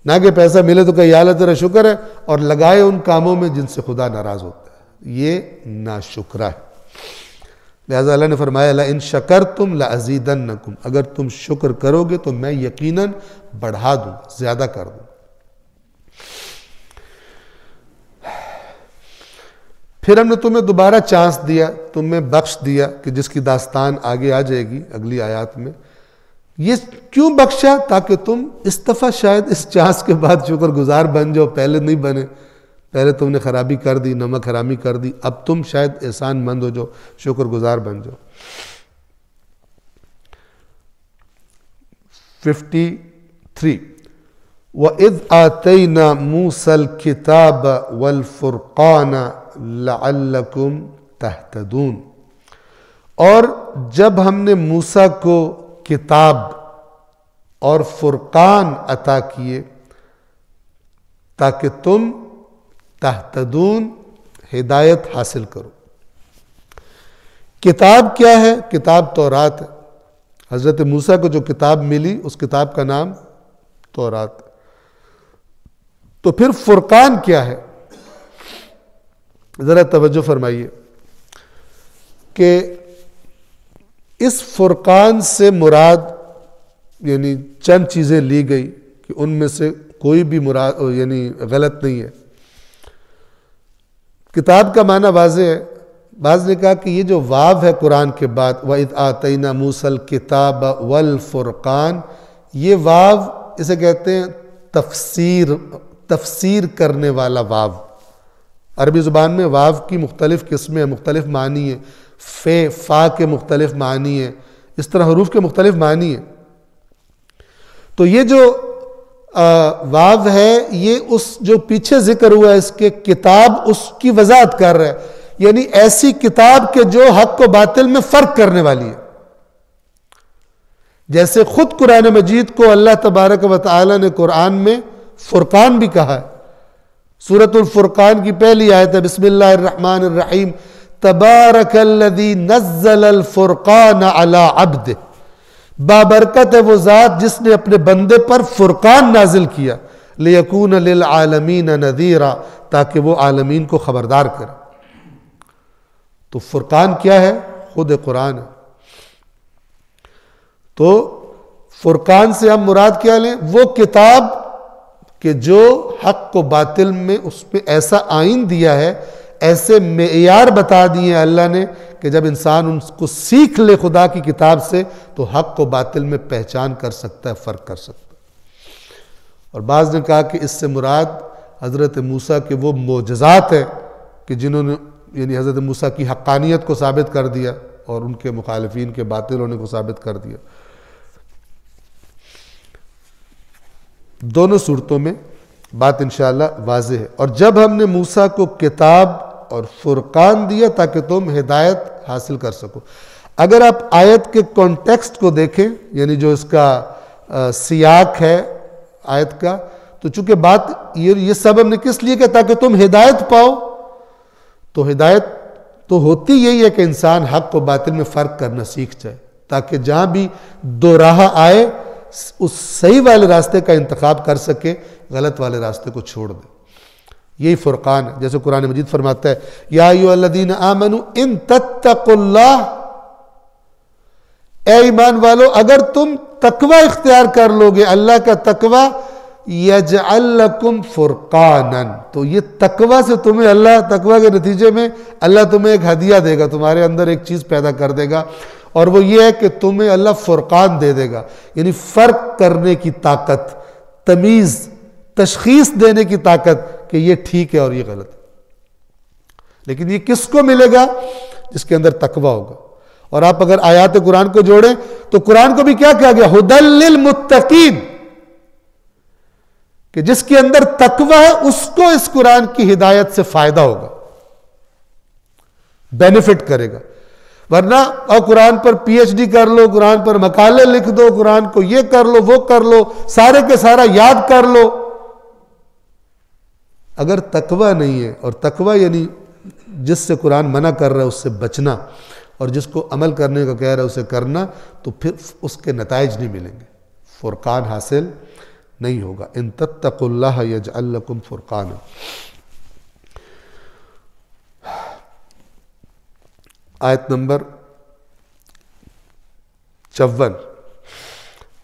نہ کہ پیسہ ملے تو کہ یا اللہ تیرا شکر ہے اور لگائے ان کاموں میں جن سے خدا ناراض ہوتا ہے، یہ ناشکرہ ہے۔ لہذا اللہ نے فرمایا لَإِن شَكَرْتُمْ لَأَزِيدَنَّكُمْ، اگر تم شکر کرو گے تو میں یقیناً بڑھا دوں، زیادہ کر دوں۔ پھر ہم نے تمہیں دوبارہ چانس دیا، تمہیں بخش دیا، کہ جس کی داستان آگے آ جائے گی اگلی آیات میں۔ یہ کیوں بخشا؟ تاکہ تم اس دفعہ شاید اس چانس کے بعد شکر گزار بن جاؤ، پہلے نہیں بنے، پہلے تم نے خرابی کر دی، نمک حرامی کر دی، اب تم شاید احسان مند ہو جاؤ، شکر گزار بن جاؤ۔ 53 وَإِذْ آتَيْنَا مُوسَى الْكِتَابَ وَالْفُرْقَانَ لَعَلَّكُمْ تَهْتَدُونَ، اور جب ہم نے موسیٰ کو کتاب اور فرقان عطا کیے تاکہ تم تہتدون ہدایت حاصل کرو۔ کتاب کیا ہے؟ کتاب تورات ہے۔ حضرت موسیٰ کو جو کتاب ملی اس کتاب کا نام تورات. تو پھر فرقان کیا ہے؟ ذرا توجہ فرمائیے کہ اس فرقان سے مراد یعنی چند چیزیں لی گئی کہ ان میں سے کوئی بھی مراد یعنی غلط نہیں ہے. کتاب کا معنی واضح ہے. بعض نے کہا کہ یہ جو واو ہے قرآن کے بعد وَإِذْ آتَيْنَا مُوسَى الْكِتَابَ وَالْفُرْقَانَ، یہ واو اسے کہتے ہیں تفسیر کرنے والا واو. عربی زبان میں واو کی مختلف قسمیں ہیں، مختلف معنی ہیں. فا کے مختلف معنی ہیں، اس طرح حروف کے مختلف معنی ہیں. تو یہ جو واو ہے یہ اس جو پیچھے ذکر ہوا ہے اس کے کتاب، اس کی وضاحت کر رہا ہے. یعنی ایسی کتاب کہ جو حق و باطل میں فرق کرنے والی ہے. جیسے خود قرآن مجید کو اللہ تبارک و تعالی نے قرآن میں فرقان بھی کہا ہے. سورۃ الفرقان کی پہلی آیت ہے بسم اللہ الرحمن الرحیم تبارک الذی نزل الفرقان علی عبدہ، بابرکت ہے وہ ذات جس نے اپنے بندے پر فرقان نازل کیا، لیکون للعالمین نذیرا، تاکہ وہ عالمین کو خبردار کرے. تو فرقان کیا ہے؟ خود قرآن ہے. تو فرقان سے ہم مراد کیا لیں؟ وہ کتاب کہ جو حق و باطل میں اس پہ ایسا آئین دیا ہے، ایسے معیار بتا دیے اللہ نے کہ جب انسان ان کو سیکھ لے خدا کی کتاب سے تو حق و باطل میں پہچان کر سکتا ہے، فرق کر سکتا ہے. اور بعض نے کہا کہ اس سے مراد حضرت موسیٰ کے وہ معجزات ہیں کہ جنہوں نے یعنی حضرت موسیٰ کی حقانیت کو ثابت کر دیا اور ان کے مخالفین کے باطل ہونے کو ثابت کر دیا. دونوں صورتوں میں بات انشاءاللہ واضح ہے. اور جب ہم نے موسیٰ کو کتاب اور فرقان دیا تاکہ تم ہدایت حاصل کر سکو. اگر آپ آیت کے کانٹیکسٹ کو دیکھیں یعنی جو اس کا سیاق ہے آیت کا، تو چونکہ بات یہ سب ہم نے کس لیے کہ تاکہ تم ہدایت پاؤ. تو ہدایت تو ہوتی یہی ہے کہ انسان حق و باطل میں فرق کرنا سیکھ جائے تاکہ جہاں بھی دو راہ آئے اس صحیح والے راستے کا انتخاب کر سکے، غلط والے راستے کو چھوڑ دے. یہی فرقان ہے. جیسے قرآن مجید فرماتا ہے یا ایھا الذین آمنوا ان تتقوا اللہ، اے ایمان والو اگر تم تقوی اختیار کر لو گے، اللہ کا تقوی، یجعل لکم فرقانا، تو یہ تقوی سے تمہیں اللہ، تقوی کے نتیجے میں اللہ تمہیں ایک ہدیہ دے گا، تمہارے اندر ایک چیز پیدا کر دے گا، اور وہ یہ ہے کہ تمہیں اللہ فرقان دے دے گا، یعنی فرق کرنے کی طاقت، تمیز، تشخیص دینے کی طاقت کہ یہ ٹھیک ہے اور یہ غلط ہے. لیکن یہ کس کو ملے گا؟ جس کے اندر تقوی ہوگا. اور آپ اگر آیات قرآن کو جوڑیں تو قرآن کو بھی کیا کہا گیا؟ ھدی للمتقین، کہ جس کے اندر تقوی ہے اس کو اس قرآن کی ہدایت سے فائدہ ہوگا، بینیفٹ کرے گا. ورنہ اور قرآن پر پی ایچ ڈی کر لو، قرآن پر مقالے لکھ دو، قرآن کو یہ کر لو وہ کر لو، سارے کے سارا یاد کر لو، اگر تقوی نہیں ہے، اور تقوی یعنی جس سے قرآن منع کر رہا ہے اس سے بچنا، اور جس کو عمل کرنے کا کہہ رہا ہے اسے کرنا، تو پھر اس کے نتائج نہیں ملیں گے، فرقان حاصل نہیں ہوگا. ان تتقوا اللہ یجعل لکم فرقانا. آیت نمبر 54.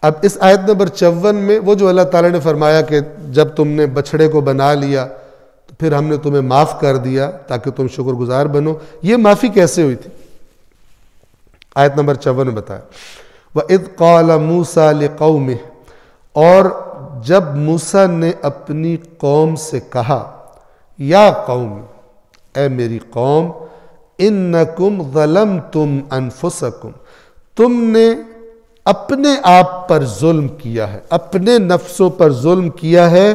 اب اس آیت نمبر 54 میں وہ جو اللہ تعالیٰ نے فرمایا کہ جب تم نے بچھڑے کو بنا لیا تو پھر ہم نے تمہیں معاف کر دیا تاکہ تم شکر گزار بنو، یہ معافی کیسے ہوئی تھی؟ آیت نمبر 54 میں بتایا وَإِذْ قَالَ مُوسَى لِقَوْمِهِ، اور جب موسیٰ نے اپنی قوم سے کہا یا قوم، اے میری قوم، انکم ظلمتم انفسکم، تم نے اپنے آپ پر ظلم کیا ہے، اپنے نفسوں پر ظلم کیا ہے،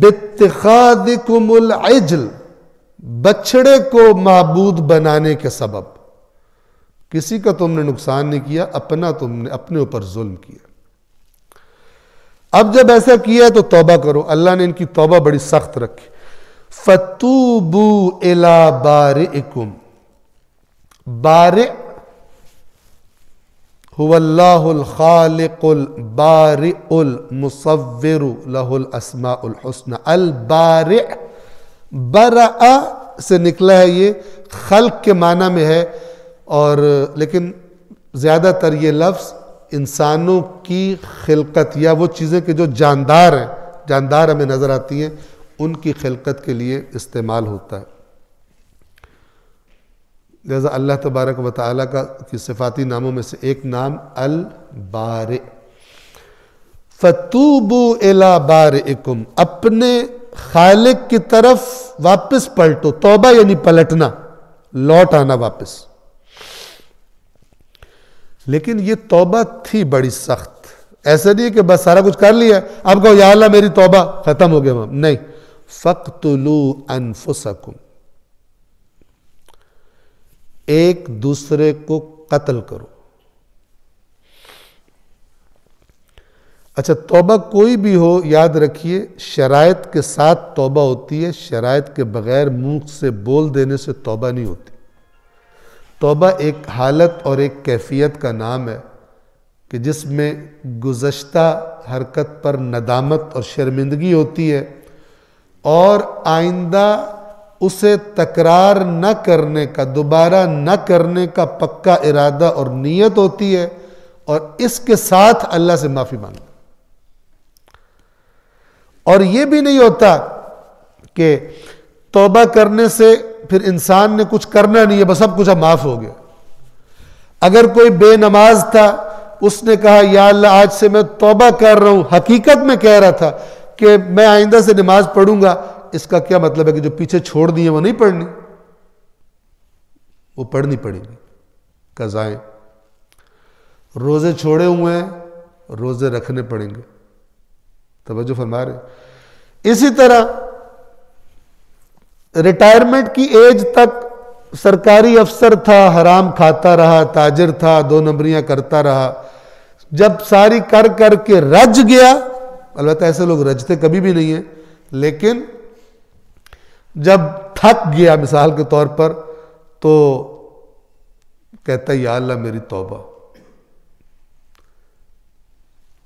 باتخاذکم العجل، بچڑے کو معبود بنانے کے سبب. کسی کا تم نے نقصان نہیں کیا، اپنا تم نے اپنے اوپر ظلم کیا. اب جب ایسا کیا تو توبہ کرو. اللہ نے ان کی توبہ بڑی سخت رکھی. فَتُوبُوا إِلَىٰ بَارِئِكُمْ، بارئ هو اللہ الخالق البارئ المصور له الاسماء الحسنى. البارئ، برأ سے نکلا ہے، یہ خلق کے معنی میں ہے، اور لیکن زیادہ تر یہ لفظ انسانوں کی خلقت یا وہ چیزیں کہ جو جاندار ہیں، جاندار ہمیں نظر آتی ہیں، ان کی خلقت کے لیے استعمال ہوتا ہے. لہذا اللہ تبارک و تعالیٰ کی صفاتی ناموں میں سے ایک نام البارئ. فَتُوبُوا إِلَىٰ بَارِئِكُمْ، اپنے خالق کی طرف واپس پلٹو. توبہ یعنی پلٹنا، لوٹ آنا واپس. لیکن یہ توبہ تھی بڑی سخت. ایسا نہیں کہ بس سارا کچھ کر لیا اب کہو یا اللہ میری توبہ، ختم ہو گیا. نہیں، فَاقْتُلُوا أَنفُسَكُمْ، ایک دوسرے کو قتل کرو. اچھا، توبہ کوئی بھی ہو، یاد رکھیے شرائط کے ساتھ توبہ ہوتی ہے، شرائط کے بغیر منہ سے بول دینے سے توبہ نہیں ہوتی. توبہ ایک حالت اور ایک کیفیت کا نام ہے کہ جس میں گزشتہ حرکت پر ندامت اور شرمندگی ہوتی ہے، اور آئندہ اسے تکرار نہ کرنے کا، دوبارہ نہ کرنے کا پکا ارادہ اور نیت ہوتی ہے، اور اس کے ساتھ اللہ سے معافی مانگنا. اور یہ بھی نہیں ہوتا کہ توبہ کرنے سے پھر انسان نے کچھ کرنا نہیں ہے، بس سب کچھ اب معاف ہو گیا. اگر کوئی بے نماز تھا، اس نے کہا یا اللہ آج سے میں توبہ کر رہا ہوں، حقیقت میں کہہ رہا تھا کہ میں آئندہ سے نماز پڑھوں گا، اس کا کیا مطلب ہے کہ جو پیچھے چھوڑ دی ہیں وہ نہیں پڑھنی؟ وہ پڑھنی پڑیں گی. قضائیں، روزے چھوڑے ہوئے ہیں، روزے رکھنے پڑیں گے. توجہ فرما رہے. اسی طرح ریٹائرمنٹ کی ایج تک سرکاری افسر تھا، حرام کھاتا رہا، تاجر تھا، 2 نمبریاں کرتا رہا. جب ساری کر کر کے رج گیا، البتہ ایسے لوگ رجتے کبھی بھی نہیں ہیں، لیکن جب تھک گیا مثال کے طور پر، تو کہتا ہے یا اللہ میری توبہ.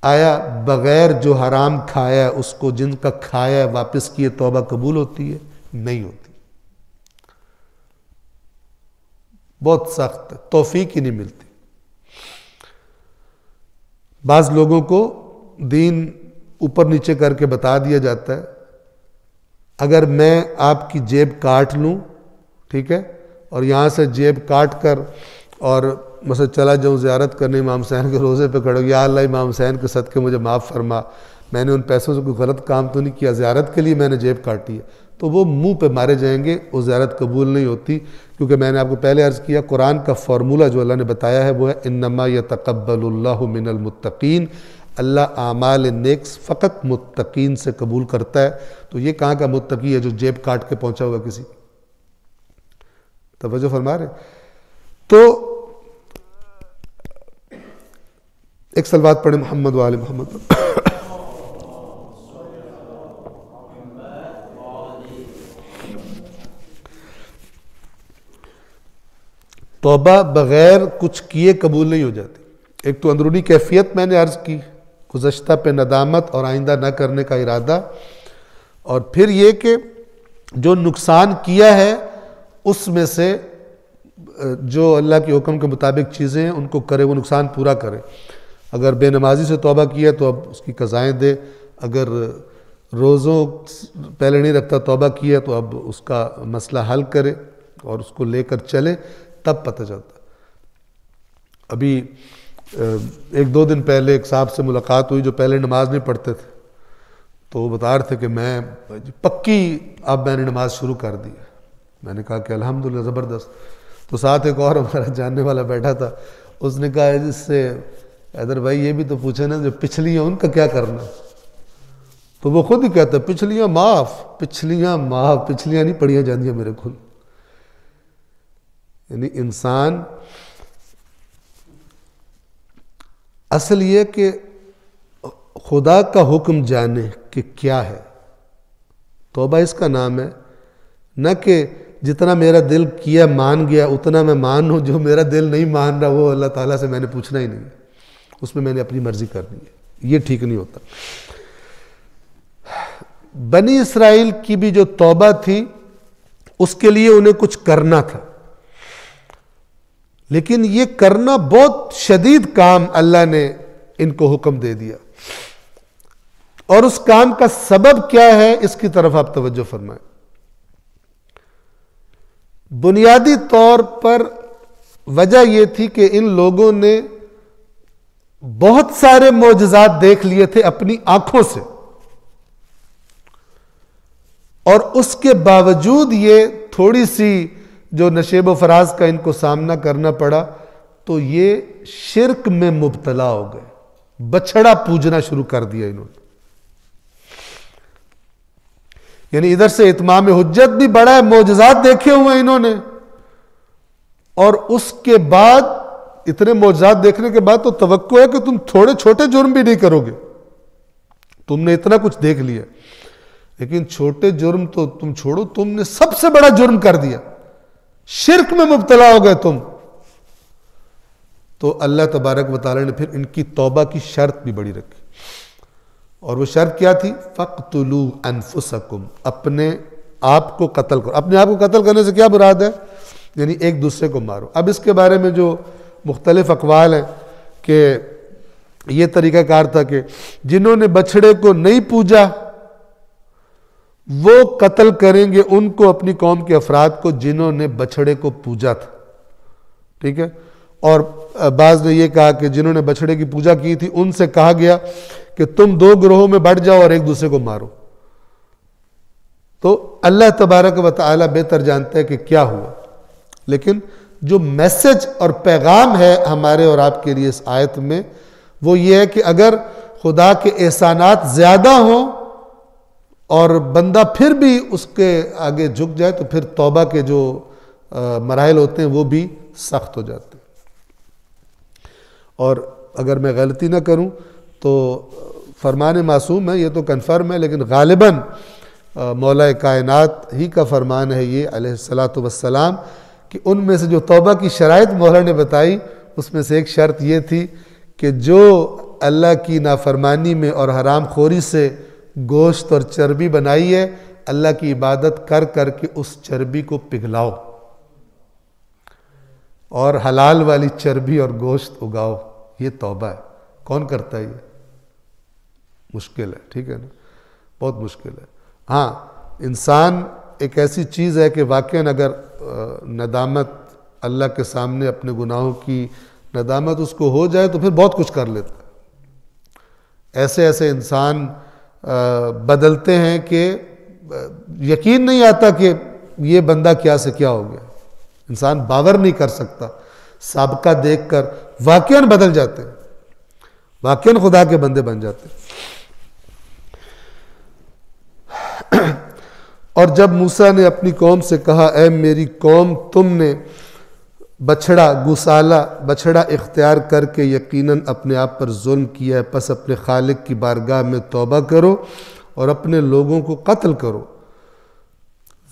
آیا بغیر جو حرام کھایا ہے اس کو جن کا کھایا ہے واپس کیے توبہ قبول ہوتی ہے؟ نہیں ہوتی. بہت سخت ہے، توفیق ہی نہیں ملتی. بعض لوگوں کو دین اوپر نیچے کر کے بتا دیا جاتا ہے. اگر میں آپ کی جیب کاٹ لوں، ٹھیک ہے، اور یہاں سے جیب کاٹ کر اور مثلا چلا جاؤں زیارت کرنے امام حسین کے روزے پہ کھڑا، یا اللہ امام حسین کے صدقے مجھے معاف فرما، میں نے ان پیسوں سے کوئی غلط کام تو نہیں کیا، زیارت کے لیے میں نے جیب کاٹی ہے، تو وہ منہ پہ مارے جائیں گے، وہ زیارت قبول نہیں ہوتی. کیونکہ میں نے آپ کو پہلے عرض کیا، قرآن کا فارمولہ جو اللہ نے بتایا ہے وہ ہے انما یتقبل اللہ من المتقین. اللہ اعمال نیکس فقط متقین سے قبول کرتا ہے. تو یہ کہاں کا متقی ہے جو جیب کاٹ کے پہنچا ہوگا کسی؟ توجہ فرما رہے. تو ایک صلوات پڑھیں محمد و آل محمد. توبہ بغیر کچھ کیے قبول نہیں ہو جاتی. ایک تو اندرونی کیفیت میں نے عرض کی، گزشتہ پہ ندامت اور آئندہ نہ کرنے کا ارادہ، اور پھر یہ کہ جو نقصان کیا ہے اس میں سے جو اللہ کے حکم کے مطابق چیزیں ہیں ان کو کرے، وہ نقصان پورا کرے. اگر بے نمازی سے توبہ کیا تو اب اس کی قضائیں دے. اگر روزوں پہلے نہیں رکھتا توبہ کیا تو اب اس کا مسئلہ حل کرے اور اس کو لے کر چلے، تب پتہ چلتا. ابھی 1-2 دن پہلے ایک صاحب سے ملاقات ہوئی جو پہلے نماز نہیں پڑھتے تھے، تو وہ بتا رہے تھے کہ میں پکی اب میں نے نماز شروع کر دی. میں نے کہا کہ الحمدللہ زبردست. تو ساتھ ایک اور ہمارا جاننے والا بیٹھا تھا، اس نے کہا جس سے حیدر بھائی یہ بھی تو پوچھے نا جو پچھلیاں ان کا کیا کرنا. تو وہ خود ہی کہتا ہے پچھلیاں معاف، پچھلیاں معاف، پچھلیاں نہیں پڑھیاں جاندیاں میرے کو. یعنی انسان اصل یہ کہ خدا کا حکم جانے کہ کیا ہے. توبہ اس کا نام ہے، نہ کہ جتنا میرا دل کیا مان گیا اتنا میں مانوں، جو میرا دل نہیں مان رہا وہ اللہ تعالیٰ سے میں نے پوچھنا ہی نہیں. اس میں نے اپنی مرضی کرنی ہے، یہ ٹھیک نہیں ہوتا۔ بنی اسرائیل کی بھی جو توبہ تھی اس کے لیے انہیں کچھ کرنا تھا، لیکن یہ کرنا بہت شدید کام اللہ نے ان کو حکم دے دیا، اور اس کام کا سبب کیا ہے اس کی طرف آپ توجہ فرمائیں۔ بنیادی طور پر وجہ یہ تھی کہ ان لوگوں نے بہت سارے معجزات دیکھ لیے تھے اپنی آنکھوں سے، اور اس کے باوجود یہ تھوڑی سی جو نشیب و فراز کا ان کو سامنا کرنا پڑا تو یہ شرک میں مبتلا ہو گئے، بچھڑا پوجنا شروع کر دیا انہوں نے۔ یعنی ادھر سے اتمام حجت بھی بڑا ہے، معجزات دیکھے ہوئے انہوں نے، اور اس کے بعد اتنے معجزات دیکھنے کے بعد تو توقع ہے کہ تم تھوڑے چھوٹے جرم بھی نہیں کرو گے، تم نے اتنا کچھ دیکھ لیا، لیکن چھوٹے جرم تو تم چھوڑو، تم نے سب سے بڑا جرم کر دیا، شرک میں مبتلا ہو گئے تم۔ تو اللہ تبارک و تعالی نے پھر ان کی توبہ کی شرط بھی بڑی رکھی، اور وہ شرط کیا تھی؟ فَقْتُلُوا أَنفُسَكُمْ، اپنے آپ کو قتل کرو۔ اپنے آپ کو قتل کرنے سے کیا مراد ہے؟ یعنی ایک دوسرے کو مارو۔ اب اس کے بارے میں جو مختلف اقوال ہیں کہ یہ طریقہ کار تھا کہ جنہوں نے بچھڑے کو نہیں پوجا وہ قتل کریں گے ان کو، اپنی قوم کے افراد کو جنہوں نے بچھڑے کو پوجا تھا، ٹھیک ہے؟ اور بعض نے یہ کہا کہ جنہوں نے بچھڑے کی پوجا کی تھی ان سے کہا گیا کہ تم دو گروہوں میں بٹ جاؤ اور ایک دوسرے کو مارو۔ تو اللہ تبارک و تعالی بہتر جانتا ہے کہ کیا ہوا، لیکن جو میسج اور پیغام ہے ہمارے اور آپ کے لیے اس آیت میں وہ یہ ہے کہ اگر خدا کے احسانات زیادہ ہوں اور بندہ پھر بھی اس کے آگے جھک جائے تو پھر توبہ کے جو مراحل ہوتے ہیں وہ بھی سخت ہو جاتے ہیں۔ اور اگر میں غلطی نہ کروں تو فرمان معصوم ہے، یہ تو کنفرم ہے، لیکن غالباً مولا کائنات ہی کا فرمان ہے یہ علیہ السلام کہ ان میں سے جو توبہ کی شرائط مولا نے بتائی اس میں سے ایک شرط یہ تھی کہ جو اللہ کی نافرمانی میں اور حرام خوری سے گوشت اور چربی بنائی ہے، اللہ کی عبادت کر کر کے اس چربی کو پگھلاؤ اور حلال والی چربی اور گوشت اگاؤ۔ یہ توبہ ہے۔ کون کرتا ہے یہ؟ مشکل ہے، ٹھیک ہے نا، بہت مشکل ہے۔ ہاں، انسان ایک ایسی چیز ہے کہ واقعاً اگر ندامت اللہ کے سامنے اپنے گناہوں کی ندامت اس کو ہو جائے تو پھر بہت کچھ کر لیتا ہے۔ ایسے ایسے انسان بدلتے ہیں کہ یقین نہیں آتا کہ یہ بندہ کیا سے کیا ہو گیا، انسان باور نہیں کر سکتا، سابقہ دیکھ کر واقعاً بدل جاتے ہیں، واقعاً خدا کے بندے بن جاتے ہیں۔ اور جب موسیٰ نے اپنی قوم سے کہا اے میری قوم تم نے بچھڑا اختیار کر کے یقیناً اپنے آپ پر ظلم کیا ہے، پس اپنے خالق کی بارگاہ میں توبہ کرو اور اپنے لوگوں کو قتل کرو۔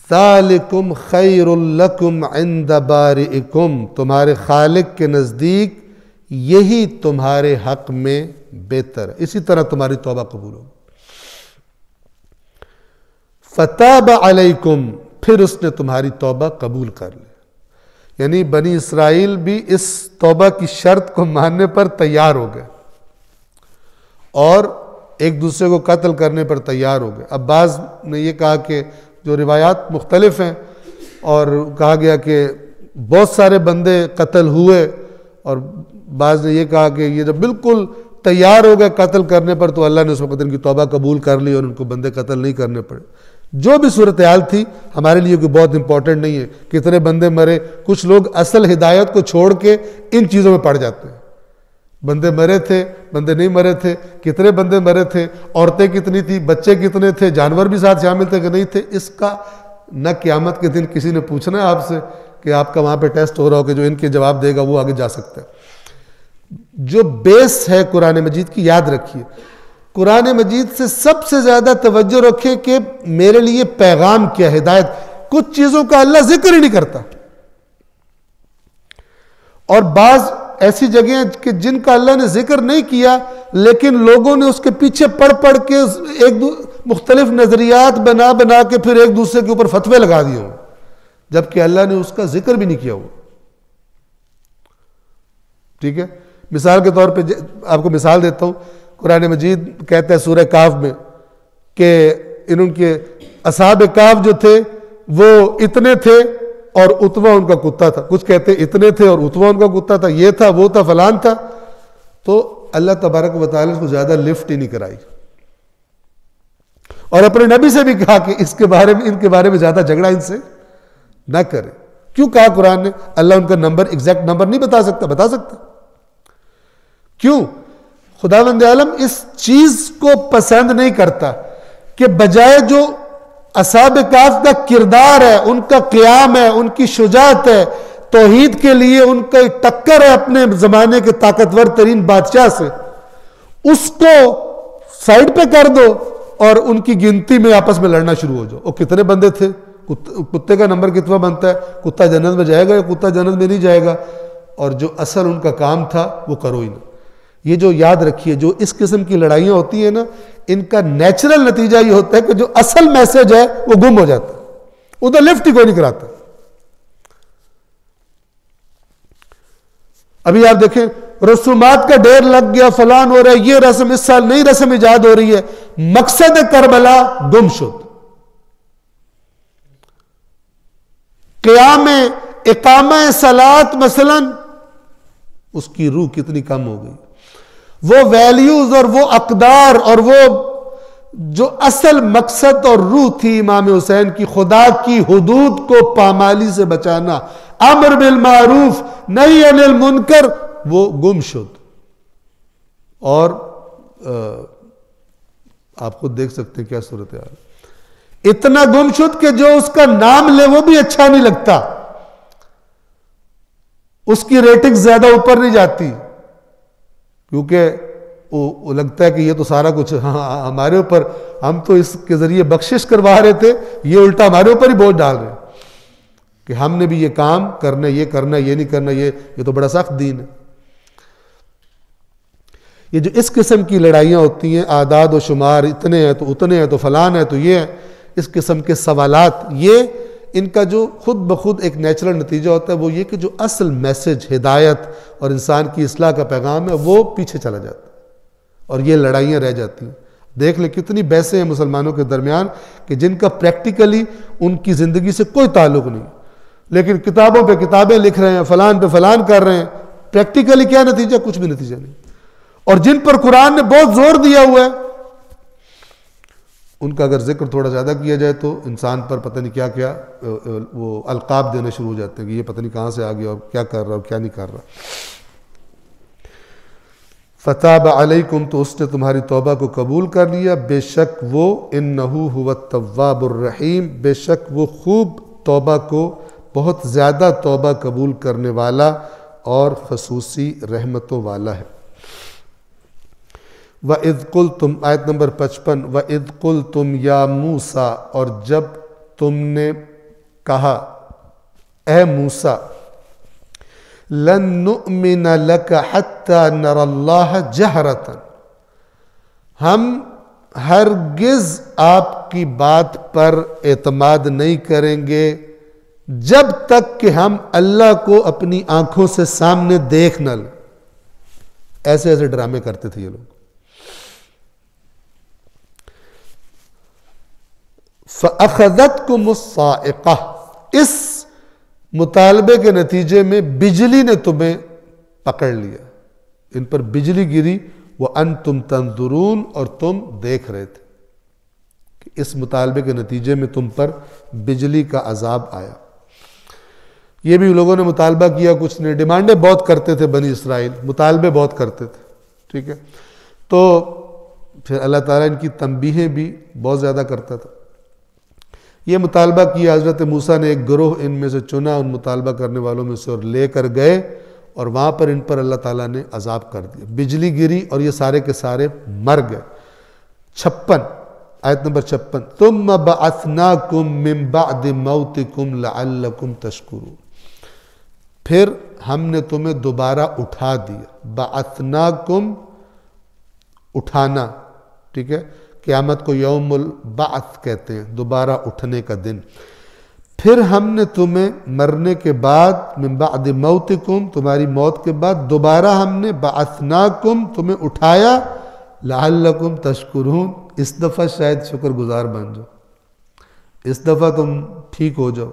ذالکم خیر لکم عند بارئکم، تمہارے خالق کے نزدیک یہی تمہارے حق میں بہتر ہے، اسی طرح تمہاری توبہ قبول ہوگی۔ فتاب علیکم، پھر اس نے تمہاری توبہ قبول کر لی۔ یعنی بنی اسرائیل بھی اس توبہ کی شرط کو ماننے پر تیار ہو گئے اور ایک دوسرے کو قتل کرنے پر تیار ہو گئے۔ اب بعض نے یہ کہا کہ جو روایات مختلف ہیں اور کہا گیا کہ بہت سارے بندے قتل ہوئے، اور بعض نے یہ کہا کہ یہ جب بالکل تیار ہو گئے قتل کرنے پر تو اللہ نے اس وقت ان کی توبہ قبول کر لی اور ان کو بندے قتل نہیں کرنے پڑے۔ جو بھی صورتحال تھی ہمارے لیے کوئی بہت امپورٹنٹ نہیں ہے کتنے بندے مرے، کچھ لوگ اصل ہدایت کو چھوڑ کے ان چیزوں میں پڑ جاتے ہیں۔ بندے مرے تھے، بندے نہیں مرے تھے، کتنے بندے مرے تھے، عورتیں کتنی تھی، بچے کتنے تھے، جانور بھی ساتھ شامل تھے کہ نہیں تھے، اس کا نہ قیامت کے دن کسی نے پوچھنا ہے آپ سے کہ آپ کا وہاں پہ ٹیسٹ ہو رہا ہو کہ جو ان کے جواب دے گا وہ آگے جا سکتا ہے۔ جو بیس ہے قرآن مجید کی یاد رکھیے، قرآن مجید سے سب سے زیادہ توجہ رکھیں کہ میرے لیے پیغام کیا، ہدایت۔ کچھ چیزوں کا اللہ ذکر ہی نہیں کرتا، اور بعض ایسی جگہیں کہ جن کا اللہ نے ذکر نہیں کیا لیکن لوگوں نے اس کے پیچھے پڑھ کے ایک مختلف نظریات بنا کے پھر ایک دوسرے کے اوپر فتوے لگا دیے ہوں، جبکہ اللہ نے اس کا ذکر بھی نہیں کیا ہوا. ٹھیک ہے، مثال کے طور پہ آپ کو مثال دیتا ہوں. قرآن مجید کہتا ہے سورہ کہف میں کہ ان کے اصحاب کہف جو تھے وہ اتنے تھے اور اتوا ان کا کتا تھا. کچھ کہتے اتنے تھے اور اتوا ان کا کتا تھا، یہ تھا وہ تھا فلان تھا. تو اللہ تبارک و تعالیٰ نے اس کو زیادہ لفٹ ہی نہیں کرائی، اور اپنے نبی سے بھی کہا کہ ان کے بارے میں زیادہ جھگڑا ان سے نہ کرے. کیوں کہا قرآن نے؟ اللہ ان کا نمبر ایگزیکٹ نمبر نہیں بتا سکتا. کیوں؟ خداوند عالم اس چیز کو پسند نہیں کرتا کہ بجائے جو اصحاب کہف کا کردار ہے، ان کا قیام ہے، ان کی شجاعت ہے، توحید کے لیے ان کا ٹکر ہے اپنے زمانے کے طاقتور ترین بادشاہ سے، اس کو سائڈ پہ کر دو اور ان کی گنتی میں آپس میں لڑنا شروع ہو جاؤ. اور کتنے بندے تھے؟ کتے کا نمبر کتنا بنتا ہے؟ کتا جنت میں جائے گا یا کتا جنت میں نہیں جائے گا؟ اور جو اصل ان کا کام تھا وہ کرو ہی نہ. یہ جو یاد رکھیے، جو اس قسم کی لڑائیاں ہوتی ہیں نا، ان کا نیچرل نتیجہ یہ ہوتا ہے کہ جو اصل میسج ہے وہ گم ہو جاتا ہے، ادھر لفٹ ہی کوئی نہیں کراتا. ابھی آپ دیکھیں رسومات کا ڈھیر لگ گیا، فلان ہو رہا ہے، یہ رسم اس سال نئی رسم ایجاد ہو رہی ہے، مقصد کربلا گم شد. قیام اقامہ صلاۃ مثلا، اس کی روح کتنی کم ہو گئی. وہ ویلیوز اور وہ اقدار اور وہ جو اصل مقصد اور روح تھی امام حسین کی، خدا کی حدود کو پامالی سے بچانا، امر بالمعروف نہی عن المنکر، وہ گم شد. اور آپ خود دیکھ سکتے ہیں کیا صورتحال. اتنا گم شد کہ جو اس کا نام لے وہ بھی اچھا نہیں لگتا، اس کی ریٹنگ زیادہ اوپر نہیں جاتی، کیونکہ وہ لگتا ہے کہ یہ تو سارا کچھ ہمارے اوپر، ہم تو اس کے ذریعے بخشش کروا رہے تھے، یہ الٹا ہمارے اوپر ہی بوجھ ڈال رہے ہیں کہ ہم نے بھی یہ کام کرنا، یہ کرنا، یہ نہیں کرنا، یہ تو بڑا سخت دین ہے. یہ جو اس قسم کی لڑائیاں ہوتی ہیں، اعداد و شمار، اتنے ہیں تو اتنے ہیں تو فلان ہے تو یہ ہے، اس قسم کے سوالات، یہ ان کا جو خود بخود ایک نیچرل نتیجہ ہوتا ہے وہ یہ کہ جو اصل میسج، ہدایت اور انسان کی اصلاح کا پیغام ہے وہ پیچھے چلا جاتا ہے اور یہ لڑائیاں رہ جاتی ہیں. دیکھ لیں کتنی بحثیں ہیں مسلمانوں کے درمیان کہ جن کا پریکٹیکلی ان کی زندگی سے کوئی تعلق نہیں، لیکن کتابوں پہ کتابیں لکھ رہے ہیں، فلان پہ فلان کر رہے ہیں، پریکٹیکلی کیا نتیجہ؟ کچھ بھی نتیجہ نہیں. اور جن پر قرآن نے بہت زور دیا ہوا ہے ان کا اگر ذکر تھوڑا زیادہ کیا جائے تو انسان پر پتہ نہیں کیا کیا وہ القاب دینے شروع ہو جاتے ہیں کہ یہ پتہ نہیں کہاں سے آ گیا اور کیا کر رہا اور کیا نہیں کر رہا. فتاب علیکم، تو اس نے تمہاری توبہ کو قبول کر لیا، بے شک وہ انہو هو التواب الرحیم، بے شک وہ خوب توبہ کو، بہت زیادہ توبہ قبول کرنے والا اور خصوصی رحمتوں والا ہے. وَإِذْ قُلْتُمْ، آیت نمبر 55، وَإِذْ قُلْتُمْ يَا مُوسَىٰ، اور جب تم نے کہا اے موسیٰ، لَن نُؤْمِنَ لَكَ حَتَّى نَرَى اللَّهَ جَهْرَةً، ہم ہرگز آپ کی بات پر اعتماد نہیں کریں گے جب تک کہ ہم اللہ کو اپنی آنکھوں سے سامنے دیکھ نہ لیں. ایسے ایسے ڈرامے کرتے تھے یہ لوگ. فَأَخَذَتْكُمُ الصَّاعِقَةُ، اس مطالبے کے نتیجے میں بجلی نے تمہیں پکڑ لیا، ان پر بجلی گری، وَأَنْتُمْ تَنْظُرُونَ، اور تم دیکھ رہے تھے کہ اس مطالبے کے نتیجے میں تم پر بجلی کا عذاب آیا. یہ بھی لوگوں نے مطالبہ کیا، کچھ نے ڈیمانڈیں بہت کرتے تھے، بنی اسرائیل مطالبے بہت کرتے تھے. ٹھیک ہے، تو پھر اللہ تعالیٰ ان کی تنبیہیں بھی بہت زیادہ کرتا تھا. یہ مطالبہ کیا، حضرت موسیٰ نے ایک گروہ ان میں سے چنا، ان مطالبہ کرنے والوں میں سے، اور لے کر گئے، اور وہاں پر ان پر اللہ تعالیٰ نے عذاب کر دیا، بجلی گری اور یہ سارے کے سارے مر گئے. 56، آیت نمبر 56، ثُمَّ بَعَثْنَاكُم مِّن بَعْدِ مَوْتِكُمْ لَعَلَّكُمْ تَشْكُرُونَ، پھر ہم نے تمہیں دوبارہ اٹھا دیا. بعثناکم اٹھانا, ٹھیک ہے, قیامت کو یوم البعث کہتے ہیں, دوبارہ اٹھنے کا دن. پھر ہم نے تمہیں مرنے کے بعد من بعد موتکم تمہاری موت کے بعد دوبارہ ہم نے بعثناکم تمہیں اٹھایا لعلکم تشکرون, اس دفعہ شاید شکر گزار بن جاؤ, اس دفعہ تم ٹھیک ہو جاؤ.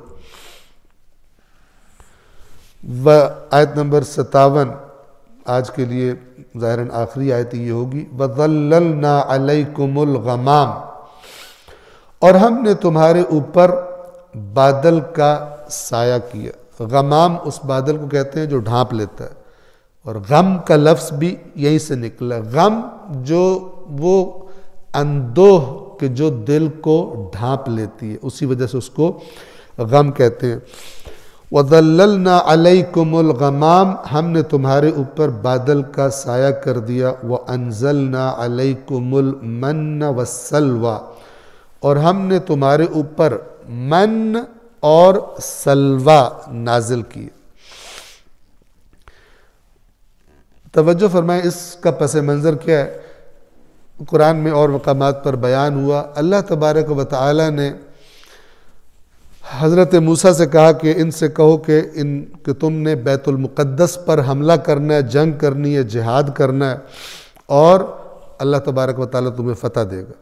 و آیت نمبر 57 آج کے لیے ظاہراً آخری آیت یہ ہوگی. وَظَلَّلْنَا عَلَيْكُمُ الْغَمَامِ, اور ہم نے تمہارے اوپر بادل کا سایہ کیا. غمام اس بادل کو کہتے ہیں جو ڈھانپ لیتا ہے, اور غم کا لفظ بھی یہیں سے نکلا. غم جو وہ اندوہ کہ جو دل کو ڈھانپ لیتی ہے, اسی وجہ سے اس کو غم کہتے ہیں. وَظَلَّلْنَا عَلَيْكُمُ الْغَمَامِ, ہم نے تمہارے اوپر بادل کا سایہ کر دیا. وَأَنزَلْنَا عَلَيْكُمُ الْمَنَّ وَالسَّلْوَىٰ, اور ہم نے تمہارے اوپر من اور سلوہ نازل کیے. توجہ فرمائیں, اس کا پس منظر کیا ہے؟ قرآن میں اور مقامات پر بیان ہوا. اللہ تبارک و تعالی نے حضرت موسیٰ سے کہا کہ ان سے کہو کہ تم نے بیت المقدس پر حملہ کرنا ہے, جنگ کرنی ہے, جہاد کرنا ہے, اور اللہ تبارک و تعالی تمہیں فتح دے گا.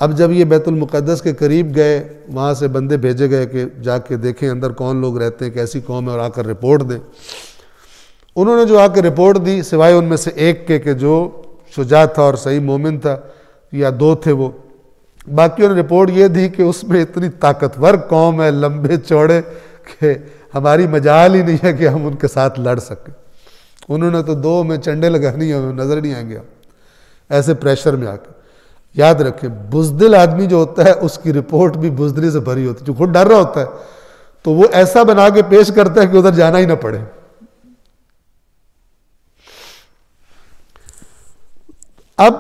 اب جب یہ بیت المقدس کے قریب گئے, وہاں سے بندے بھیجے گئے کہ جا کے دیکھیں اندر کون لوگ رہتے ہیں, کیسی قوم ہے, اور آ کر رپورٹ دیں. انہوں نے جو آ کے رپورٹ دی, سوائے ان میں سے ایک کے کہ جو شجاع تھا اور صحیح مومن تھا, یا دو تھے وہ, باقیوں نے رپورٹ یہ دی کہ اس میں اتنی طاقتور قوم ہے, لمبے چوڑے, کہ ہماری مجال ہی نہیں ہے کہ ہم ان کے ساتھ لڑ سکیں. انہوں نے تو دو میں چنڈے لگانی ہیں, ہمیں نظر نہیں آئیں گے ایسے پریشر میں آ کے. یاد رکھیں, بزدل آدمی جو ہوتا ہے اس کی رپورٹ بھی بزدلی سے بھری ہوتی ہے. جو خود ڈر رہا ہوتا ہے تو وہ ایسا بنا کے پیش کرتا ہے کہ ادھر جانا ہی نہ پڑے. اب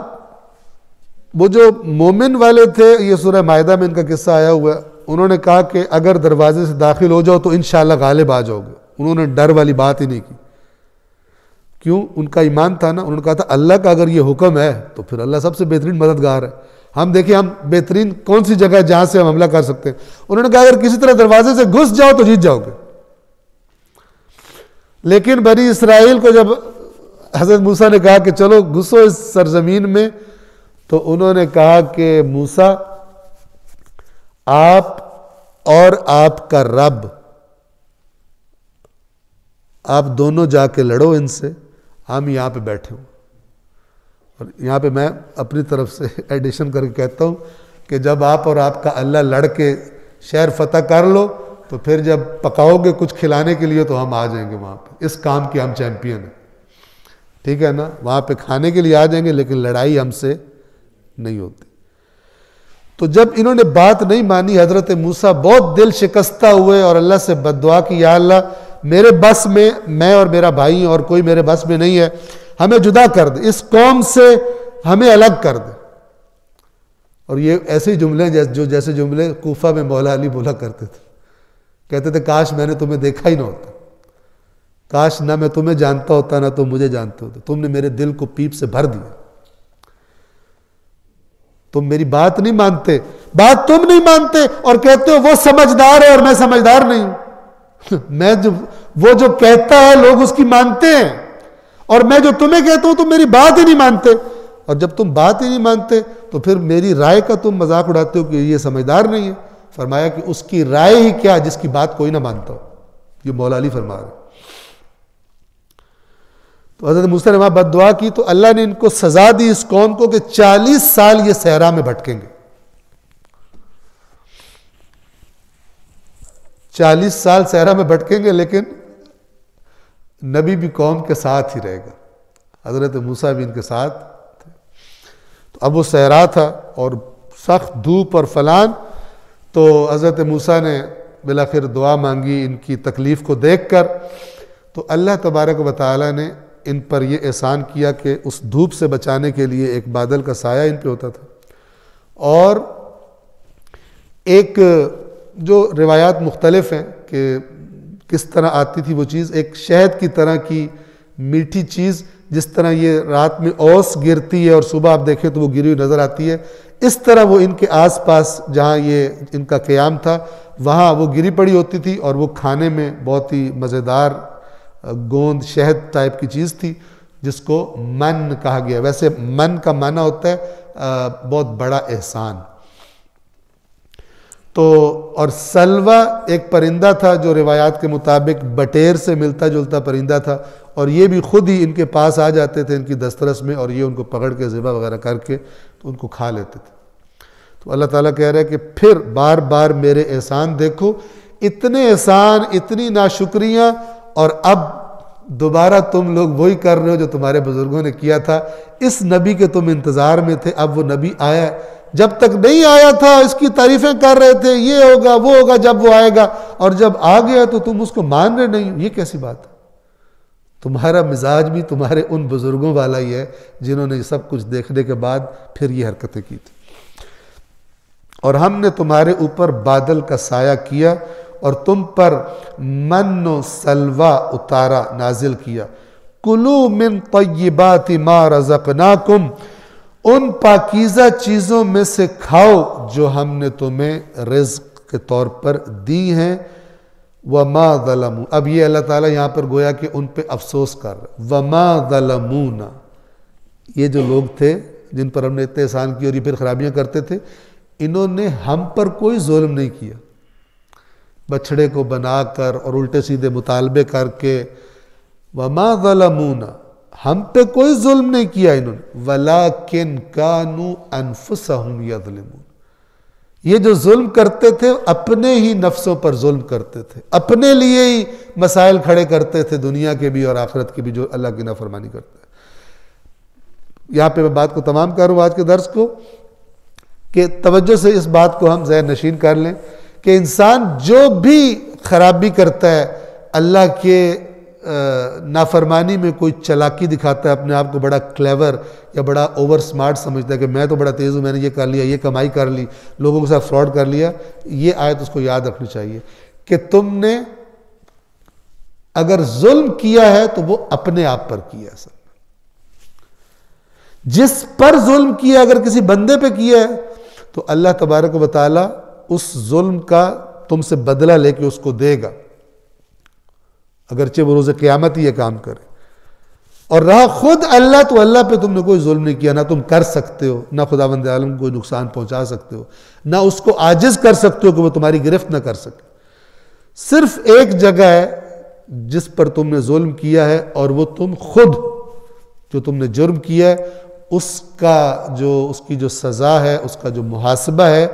وہ جو مومن والے تھے, یہ سورہ مائدہ میں ان کا قصہ آیا ہوا ہے, انہوں نے کہا کہ اگر دروازے سے داخل ہو جاؤ تو انشاءاللہ غالب آ جاؤ گے. انہوں نے ڈر والی بات ہی نہیں کی. کیوں؟ ان کا ایمان تھا نا. انہوں نے کہا تھا اللہ کا اگر یہ حکم ہے تو پھر اللہ سب سے بہترین مددگار ہے. ہم دیکھیں ہم بہترین کون سی جگہ ہے جہاں سے ہم حملہ کر سکتے ہیں. انہوں نے کہا اگر کسی طرح دروازے سے گھس جاؤ تو جیت جاؤ گے. لیکن بنی اسرائیل کو جب حضرت موسیٰ نے کہا کہ چلو گھسو اس سرزمین میں, تو انہوں نے کہا کہ موسیٰ آپ اور آپ کا رب, آپ دونوں جا کے لڑو ان سے, ہم یہاں پہ بیٹھے ہوں. اور یہاں پہ میں اپنی طرف سے ایڈیشن کر کے کہتا ہوں کہ جب آپ اور آپ کا اللہ لڑ کے شہر فتح کر لو تو پھر جب پکاؤ گے کچھ کھلانے کے لیے تو ہم آ جائیں گے وہاں پہ. اس کام کے ہم چیمپئن ہیں, ٹھیک ہے نا. وہاں پہ کھانے کے لیے آ جائیں گے لیکن لڑائی ہم سے نہیں ہوتی. تو جب انہوں نے بات نہیں مانی, حضرت موسیٰ بہت دل شکستہ ہوئے اور اللہ سے بد دعا کی, یا اللہ میرے بس میں اور میرا بھائی اور کوئی میرے بس میں نہیں ہے, ہمیں جدا کر دے, اس قوم سے ہمیں الگ کر دے. اور یہ ایسے جملے جو جیسے جملے کوفہ میں مولا علی بولا کرتے تھے, کہتے تھے کاش میں نے تمہیں دیکھا ہی نہ ہوتا, کاش نہ میں تمہیں جانتا ہوتا نہ تم مجھے جانتے ہوتے, تم نے میرے دل کو پیپ سے بھر دیا. تم میری بات نہیں مانتے, بات تم نہیں مانتے اور کہتے ہو وہ سمجھدار ہے اور میں سمجھدار نہیں ہوں. میں وہ جو کہتا ہے لوگ اس کی مانتے ہیں, اور میں جو تمہیں کہتا ہوں تم میری بات ہی نہیں مانتے. اور جب تم بات ہی نہیں مانتے تو پھر میری رائے کا تم مذاق اڑاتے ہو کہ یہ سمجھدار نہیں ہے. فرمایا کہ اس کی رائے ہی کیا جس کی بات کوئی نہ مانتا ہو. یہ مولا علی فرما رہے. تو حضرت موسیٰ نے وہاں بد دعا کی تو اللہ نے ان کو سزا دی, اس قوم کو, کہ 40 سال یہ صحرا میں بھٹکیں گے. 40 سال صحرا میں بھٹکیں گے لیکن نبی بھی قوم کے ساتھ ہی رہے گا. حضرت موسیٰ بھی ان کے ساتھ تھے. تو اب وہ صحرا تھا اور سخت دھوپ اور فلان. تو حضرت موسیٰ نے بالآخر دعا مانگی ان کی تکلیف کو دیکھ کر. تو اللہ تبارک و تعالی نے ان پر یہ احسان کیا کہ اس دھوپ سے بچانے کے لیے ایک بادل کا سایہ ان پہ ہوتا تھا. اور ایک جو روایات مختلف ہیں کہ کس طرح آتی تھی وہ چیز، ایک شہد کی طرح کی میٹھی چیز، جس طرح یہ رات میں اوس گرتی ہے اور صبح آپ دیکھیں تو وہ گری ہوئی نظر آتی ہے، اس طرح وہ ان کے آس پاس جہاں یہ ان کا قیام تھا وہاں وہ گری پڑی ہوتی تھی، اور وہ کھانے میں بہت ہی مزیدار گوند شہد ٹائپ کی چیز تھی جس کو من کہا گیا۔ ویسے من کا معنی ہوتا ہے بہت بڑا احسان۔ تو اور سلوہ ایک پرندہ تھا جو روایات کے مطابق بٹیر سے ملتا جلتا پرندہ تھا، اور یہ بھی خود ہی ان کے پاس آ جاتے تھے ان کی دسترس میں، اور یہ ان کو پکڑ کے ذبح وغیرہ کر کے تو ان کو کھا لیتے تھے۔ تو اللہ تعالیٰ کہہ رہا ہے کہ پھر بار بار میرے احسان دیکھو، اتنے احسان، اتنی ناشکریاں، اور اب دوبارہ تم لوگ وہی کر رہے ہو جو تمہارے بزرگوں نے کیا تھا۔ اس نبی کے تم انتظار میں تھے، اب وہ نبی آیا ہے، جب تک نہیں آیا تھا اس کی تعریفیں کر رہے تھے، یہ ہوگا وہ ہوگا، جب وہ آئے گا، اور جب آ گیا تو تم اس کو مان رہے نہیں، یہ کیسی بات ہے؟ تمہارا مزاج بھی تمہارے ان بزرگوں والا ہی ہے جنہوں نے یہ سب کچھ دیکھنے کے بعد پھر یہ حرکتیں کی تھی۔ اور ہم نے تمہارے اوپر بادل کا سایہ کیا اور تم پر من و سلوہ اتارا، نازل کیا۔ کلو من طیبات ما رزقناکم، ان پاکیزہ چیزوں میں سے کھاؤ جو ہم نے تمہیں رزق کے طور پر دی ہیں۔ وما ظلموا، اب یہ اللہ تعالیٰ یہاں پر گویا کہ ان پہ افسوس کر رہا ہے۔ وما ظلمونا، یہ جو لوگ تھے جن پر ہم نے اتنے احسان کی اور یہ پھر خرابیاں کرتے تھے، انہوں نے ہم پر کوئی ظلم نہیں کیا، بچھڑے کو بنا کر اور الٹے سیدھے مطالبے کر کے۔ وما ظلمونا، ہم پہ کوئی ظلم نہیں کیا انہوں نے، ولیکن کانوا انفسہم یظلمون، یہ جو ظلم کرتے تھے اپنے ہی نفسوں پر ظلم کرتے تھے، اپنے لیے ہی مسائل کھڑے کرتے تھے، دنیا کے بھی اور آخرت کے بھی، جو اللہ کی نافرمانی کرتے ہیں۔ یہاں پہ میں بات کو تمام کروں آج کے درس کو، کہ توجہ سے اس بات کو ہم ذہن نشین کر لیں کہ انسان جو بھی خرابی کرتا ہے، اللہ کے نافرمانی میں کوئی چلاکی دکھاتا ہے، اپنے آپ کو بڑا کلیور یا بڑا اوور سمارٹ سمجھتا ہے کہ میں تو بڑا تیز ہوں، میں نے یہ کر لیا، یہ کمائی کر لی، لوگوں کے ساتھ فراڈ کر لیا، یہ آیت اس کو یاد رکھنی چاہیے کہ تم نے اگر ظلم کیا ہے تو وہ اپنے آپ پر کیا ہے۔ جس پر ظلم کیا اگر کسی بندے پہ کیا ہے تو اللہ تبارک و تعالی اس ظلم کا تم سے بدلہ لے کے اس کو دے گا، اگرچہ وہ روز قیامت ہی یہ کام کرے۔ اور رہا خود اللہ، تو اللہ پہ تم نے کوئی ظلم نہیں کیا، نہ تم کر سکتے ہو، نہ خداوند عالم کو کوئی نقصان پہنچا سکتے ہو، نہ اس کو عاجز کر سکتے ہو کہ وہ تمہاری گرفت نہ کر سکے۔ صرف ایک جگہ ہے جس پر تم نے ظلم کیا ہے، اور وہ تم خود، جو تم نے جرم کیا ہے اس کی جو سزا ہے، اس کا جو محاسبہ ہے،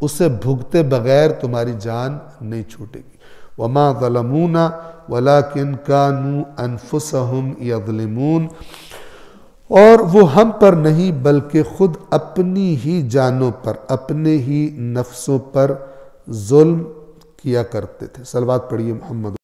اسے بھگتے بغیر تمہاری جان نہیں چھوٹے گی۔ وما ظلمونا ولکن کانوا انفسہم یظلمون، اور وہ ہم پر نہیں بلکہ خود اپنی ہی جانوں پر، اپنے ہی نفسوں پر ظلم کیا کرتے تھے۔ صلوات پڑھیے محمد۔